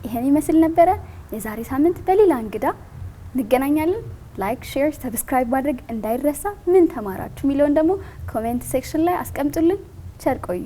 ይሄን ይመስል ነበረ። የዛሬ ሳምንት በሌላ እንግዳ እንገናኛለን። ላይክ፣ ሼር፣ ሰብስክራይብ ማድረግ እንዳይረሳ። ምን ተማራችሁ የሚለውን ደግሞ ኮሜንት ሴክሽን ላይ አስቀምጡልን። ቸር ቆዩ።